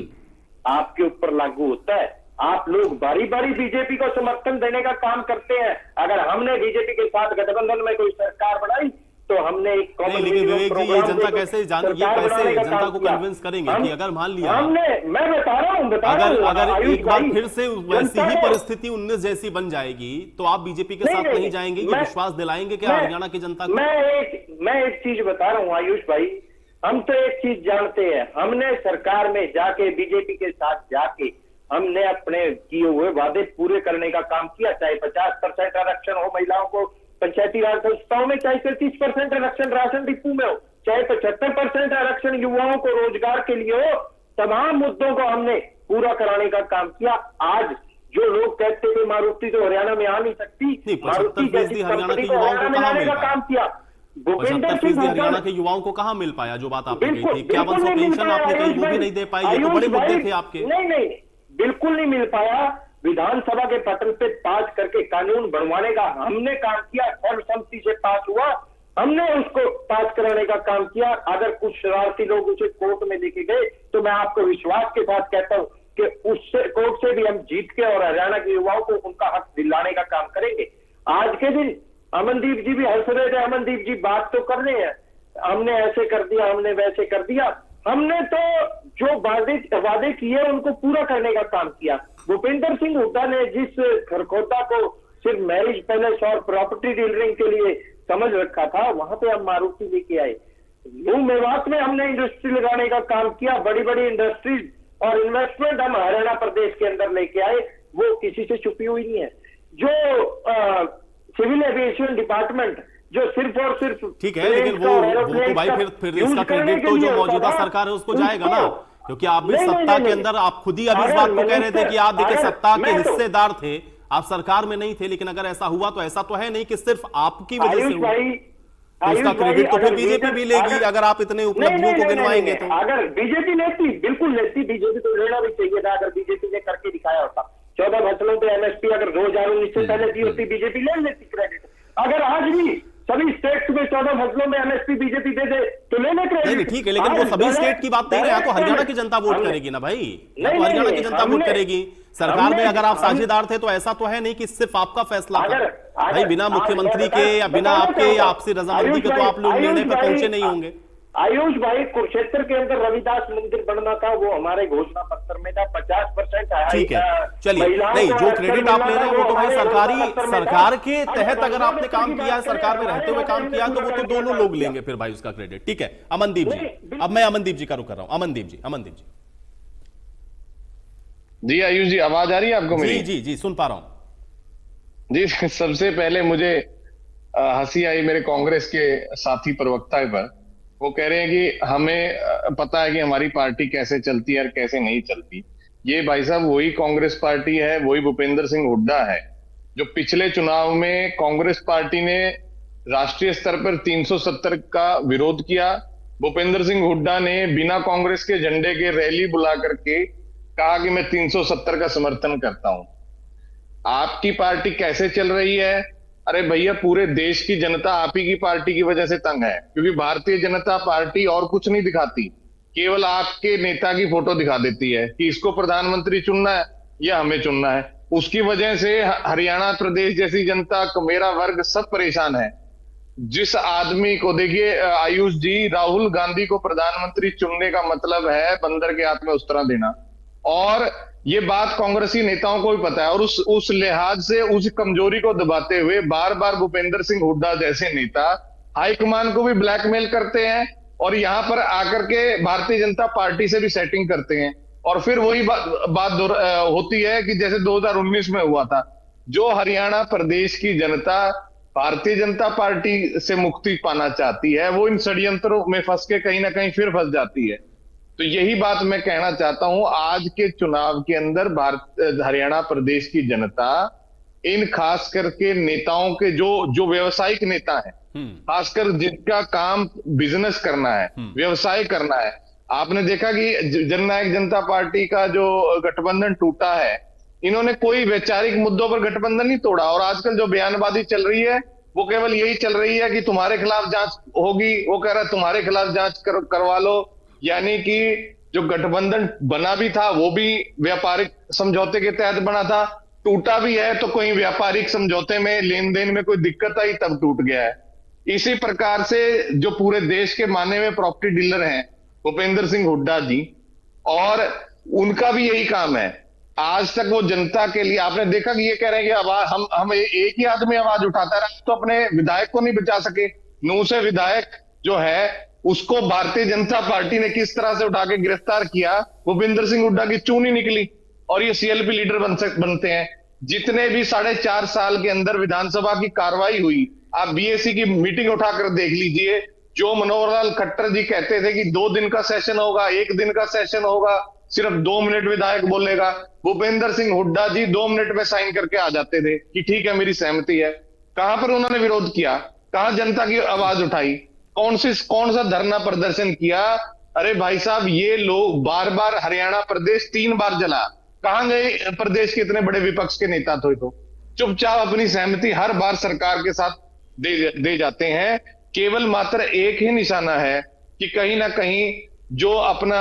आपके ऊपर लागू होता है। आप लोग बारी बारी बीजेपी को समर्थन देने का काम करते हैं। अगर हमने बीजेपी के साथ गठबंधन में कोई सरकार बनाई तो हमने एक नहीं, लेकिन विवेक जी ये जनता कैसे जनता को कन्विंस करेंगे कि अगर मान लिया मैं बता रहा हूँ अगर एक बार फिर से वैसी ही परिस्थिति 19 जैसी बन जाएगी तो आप बीजेपी के साथ नहीं जाएंगे? ये विश्वास दिलाएंगे क्या हरियाणा की जनता को? मैं एक चीज बता रहा हूँ आयुष भाई, हम तो एक चीज जानते हैं, हमने सरकार में जाके बीजेपी के साथ जाके हमने अपने किए हुए वादे पूरे करने का काम किया। चाहे 50% आरक्षण हो महिलाओं को पंचायती राज संस्थाओं में, चाहे 33% आरक्षण राशन डिपो में हो, चाहे 75% आरक्षण युवाओं को रोजगार के लिए हो, तमाम मुद्दों को हमने पूरा कराने का काम किया। आज जो लोग कहते थे मारुति तो हरियाणा में आ नहीं सकती, मारुति जैसी कंपनी को हरियाणा में लाने का काम किया। 75% हरियाणा के युवाओं को कहां मिल पाया? जो बात आपने कही थी, क्या 100 पेंशन आपने कही वो भी नहीं दे पाई? ये तो बड़े मुद्दे थे आपके। नहीं, बिल्कुल नहीं मिल पाया। विधानसभा के पटल पे पास करके कानून बनवाने का हमने काम किया, सर्वसम्मति से पास हुआ, हमने उसको पास कराने का काम किया। अगर कुछ शरारती लोग उसे कोर्ट में लेके गए तो मैं आपको विश्वास के साथ कहता हूं कि उससे कोर्ट से भी हम जीत के और हरियाणा के युवाओं को उनका हक दिलाने का काम करेंगे। आज के दिन अमनदीप जी भी हंस रहे थे, अमनदीप जी बात तो कर रहे हैं, हमने ऐसे कर दिया, हमने वैसे कर दिया। हमने तो जो वादे किए उनको पूरा करने का काम किया। भूपेंद्र सिंह हुड्डा ने जिस खरखोदा को सिर्फ मैरिज पैलेस और प्रॉपर्टी डीलरिंग के लिए समझ रखा था, वहां पे हम मारुति लेके आए। न्यू मेवात में हमने इंडस्ट्री लगाने का काम किया, बड़ी बड़ी इंडस्ट्रीज और इन्वेस्टमेंट हम हरियाणा प्रदेश के अंदर लेके आए, वो किसी से छुपी हुई नहीं है। जो सिविल एविएशन डिपार्टमेंट जो सिर्फ और सिर्फ ठीक है, लेकिन वो तो भाई फिर इसका क्रेडिट तो जो मौजूदा सरकार है उसको जाएगा ना, क्योंकि आप भी सत्ता के अंदर, आप खुद ही अभी इस बात को कह रहे थे कि आप देखिए सत्ता के हिस्सेदार थे, आप सरकार में नहीं थे, लेकिन अगर ऐसा हुआ तो ऐसा तो है नहीं कि सिर्फ आपकी वजह से हुआ, तो इसका क्रेडिट तो फिर बीजेपी भी लेगी अगर आप इतने उपलब्धियों को गिनवाएंगे तो। अगर बीजेपी लेती, बिल्कुल लेती, बीजेपी को लेना भी चाहिए था अगर बीजेपी ने करके दिखाया होता। 14 फसलों पे एमएसपी अगर 2019 से पहले दी होती, बीजेपी ले लेती क्रेडिट। अगर आज भी सभी स्टेट्स में 14 फसलों में एमएसपी बीजेपी दे दे तो ले ले क्रेडिट। नहीं ठीक है, लेकिन वो सभी स्टेट की बात नहीं रहा, तो हरियाणा की जनता वोट करेगी ना भाई, तो हरियाणा की जनता वोट करेगी। सरकार में अगर आप साझेदार थे तो ऐसा तो है नहीं कि सिर्फ आपका फैसला था भाई, बिना मुख्यमंत्री के या बिना आपके या आपसी रजामंदी के तो आप लोग निर्णय पर पहुंचे नहीं होंगे। आयुष भाई, कुरुक्षेत्र के अंदर रविदास मंदिर बनना था, वो हमारे घोषणा पत्र में था। 50% ठीक है, चलिए, नहीं जो क्रेडिट आप ले रहे हैं वो तो भाई सरकार के तहत अगर आपने काम किया है, सरकार में रहते हुए काम किया तो वो तो दोनों लोग लेंगे फिर भाई उसका क्रेडिट। ठीक है अमनदीप जी, अब मैं अमनदीप जी का रुक कर रहा हूं। अमनदीप जी जी आयुष जी, आवाज आ रही है आपको मेरी? जी सुन पा रहा हूं जी। सबसे पहले मुझे हंसी आई मेरे कांग्रेस के साथी प्रवक्ता पर। वो कह रहे हैं कि हमें पता है कि हमारी पार्टी कैसे चलती है और कैसे नहीं चलती। ये भाई साहब वही कांग्रेस पार्टी है, वही भूपेंद्र सिंह हुड्डा है जो पिछले चुनाव में कांग्रेस पार्टी ने राष्ट्रीय स्तर पर 370 का विरोध किया। भूपेंद्र सिंह हुड्डा ने बिना कांग्रेस के झंडे के रैली बुला करके कहा कि मैं 370 का समर्थन करता हूं। आपकी पार्टी कैसे चल रही है? अरे भैया, पूरे देश की जनता आप ही की पार्टी की वजह से तंग है, क्योंकि भारतीय जनता पार्टी और कुछ नहीं दिखाती, केवल आपके नेता की फोटो दिखा देती है कि इसको प्रधानमंत्री चुनना है या हमें चुनना है। उसकी वजह से हरियाणा प्रदेश जैसी जनता, मेरा वर्ग सब परेशान है। जिस आदमी को देखिए आयुष जी, राहुल गांधी को प्रधानमंत्री चुनने का मतलब है बंदर के हाथ में उस तरह देना, और ये बात कांग्रेसी नेताओं को भी पता है। और उस लिहाज से उस कमजोरी को दबाते हुए बार बार भूपेंद्र सिंह हुड्डा जैसे नेता हाईकमान को भी ब्लैकमेल करते हैं और यहां पर आकर के भारतीय जनता पार्टी से भी सेटिंग करते हैं। और फिर वही बात होती है कि जैसे 2019 में हुआ था। जो हरियाणा प्रदेश की जनता भारतीय जनता पार्टी से मुक्ति पाना चाहती है, वो इन षड्यंत्रों में फंस के कहीं ना कहीं फिर फंस जाती है। तो यही बात मैं कहना चाहता हूं, आज के चुनाव के अंदर हरियाणा प्रदेश की जनता इन खास करके नेताओं के जो व्यवसायिक नेता हैं, खासकर जिनका काम बिजनेस करना है, व्यवसाय करना है। आपने देखा कि जननायक जनता पार्टी का जो गठबंधन टूटा है, इन्होंने कोई वैचारिक मुद्दों पर गठबंधन नहीं तोड़ा। और आजकल जो बयानबाजी चल रही है वो केवल यही चल रही है कि तुम्हारे खिलाफ जांच होगी, वो कह रहा है तुम्हारे खिलाफ जांच करवा लो। यानी कि जो गठबंधन बना भी था वो भी व्यापारिक समझौते के तहत बना था, टूटा भी है तो कोई व्यापारिक समझौते में लेन देन में कोई दिक्कत आई तब टूट गया है। इसी प्रकार से जो पूरे देश के माने हुए प्रॉपर्टी डीलर हैं भूपेंद्र सिंह हुड्डा जी, और उनका भी यही काम है। आज तक वो जनता के लिए, आपने देखा कि ये कह रहे हैं कि आवाज हम एक ही आदमी आवाज उठाता रहा, तो अपने विधायक को नहीं बचा सके। नूह से विधायक जो है उसको भारतीय जनता पार्टी ने किस तरह से उठा के गिरफ्तार किया, भूपेंद्र सिंह हुड्डा की चून ही निकली और ये सीएलपी लीडर बनते हैं। जितने भी 4.5 साल के अंदर विधानसभा की कार्रवाई हुई, आप बीएससी की मीटिंग उठाकर देख लीजिए। जो मनोहर लाल खट्टर जी कहते थे कि 2 दिन का सेशन होगा, 1 दिन का सेशन होगा, सिर्फ 2 मिनट विधायक बोलेगा, भूपेंद्र सिंह हुड्डा जी 2 मिनट में साइन करके आ जाते थे कि ठीक है मेरी सहमति है। कहां पर उन्होंने विरोध किया, कहां जनता की आवाज उठाई, कौन सा धरना प्रदर्शन किया? अरे भाई साहब, ये लोग बार बार हरियाणा प्रदेश 3 बार जला, कहां गए प्रदेश के इतने बड़े विपक्ष के नेता? तो चुपचाप अपनी सहमति हर बार सरकार के साथ दे जाते हैं। केवल मात्र एक ही निशाना है कि कहीं ना कहीं जो अपना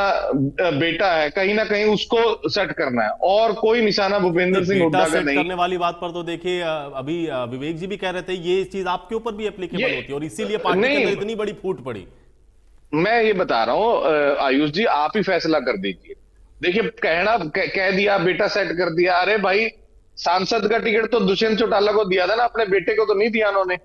बेटा है कहीं ना कहीं उसको सेट करना है, और कोई निशाना भूपेंद्र सिंह हुड्डा का नहीं। करने वाली बात पर तो देखिए, अभी विवेक जी भी कह रहे थे ये चीज आपके ऊपर भी एप्लीकेबल होती है और इसीलिए पार्टी के अंदर इतनी बड़ी फूट पड़ी। मैं ये बता रहा हूं आयुष जी, आप ही फैसला कर दीजिए। देखिए, कह दिया बेटा सेट कर दिया, अरे भाई सांसद का टिकट तो दुष्यंत चौटाला को दिया था ना, अपने बेटे को तो नहीं दिया उन्होंने,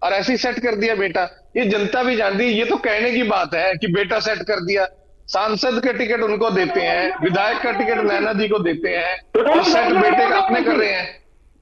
और ऐसे ही सेट कर दिया बेटा। ये जनता भी जानती है, ये तो कहने की बात है कि बेटा सेट कर दिया। सांसद का टिकट उनको देते हैं, विधायक का टिकट नैना जी को देते हैं, और सेट बेटे का अपने कर रहे हैं।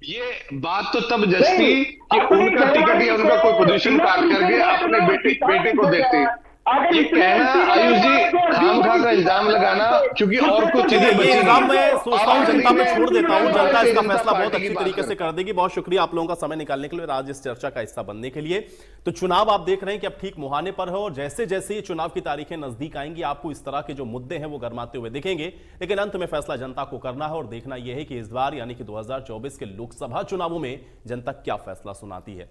ये बात तो तब जचती कि उनका टिकट या उनका कोई पोजीशन काट करके अपने बेटे को देते। ये कहना आयुष जी खामखा का इल्जाम लगाना, क्योंकि और कुछ चीजें ये इल्जाम मैं सोचता हूं जनता पे छोड़ देता हूं, जनता इसका फैसला बहुत अच्छी तरीके से कर देगी। बहुत शुक्रिया आप लोगों का समय निकालने के लिए, आज इस चर्चा का हिस्सा बनने के लिए। तो चुनाव आप देख रहे हैं कि अब ठीक मुहाने पर है, और जैसे जैसे ये चुनाव की तारीखें नजदीक आएंगी आपको इस तरह के जो मुद्दे हैं वो गरमाते हुए दिखेंगे। लेकिन अंत में फैसला जनता को करना है, और देखना यह है कि इस बार यानी कि 2024 के लोकसभा चुनावों में जनता क्या फैसला सुनाती है।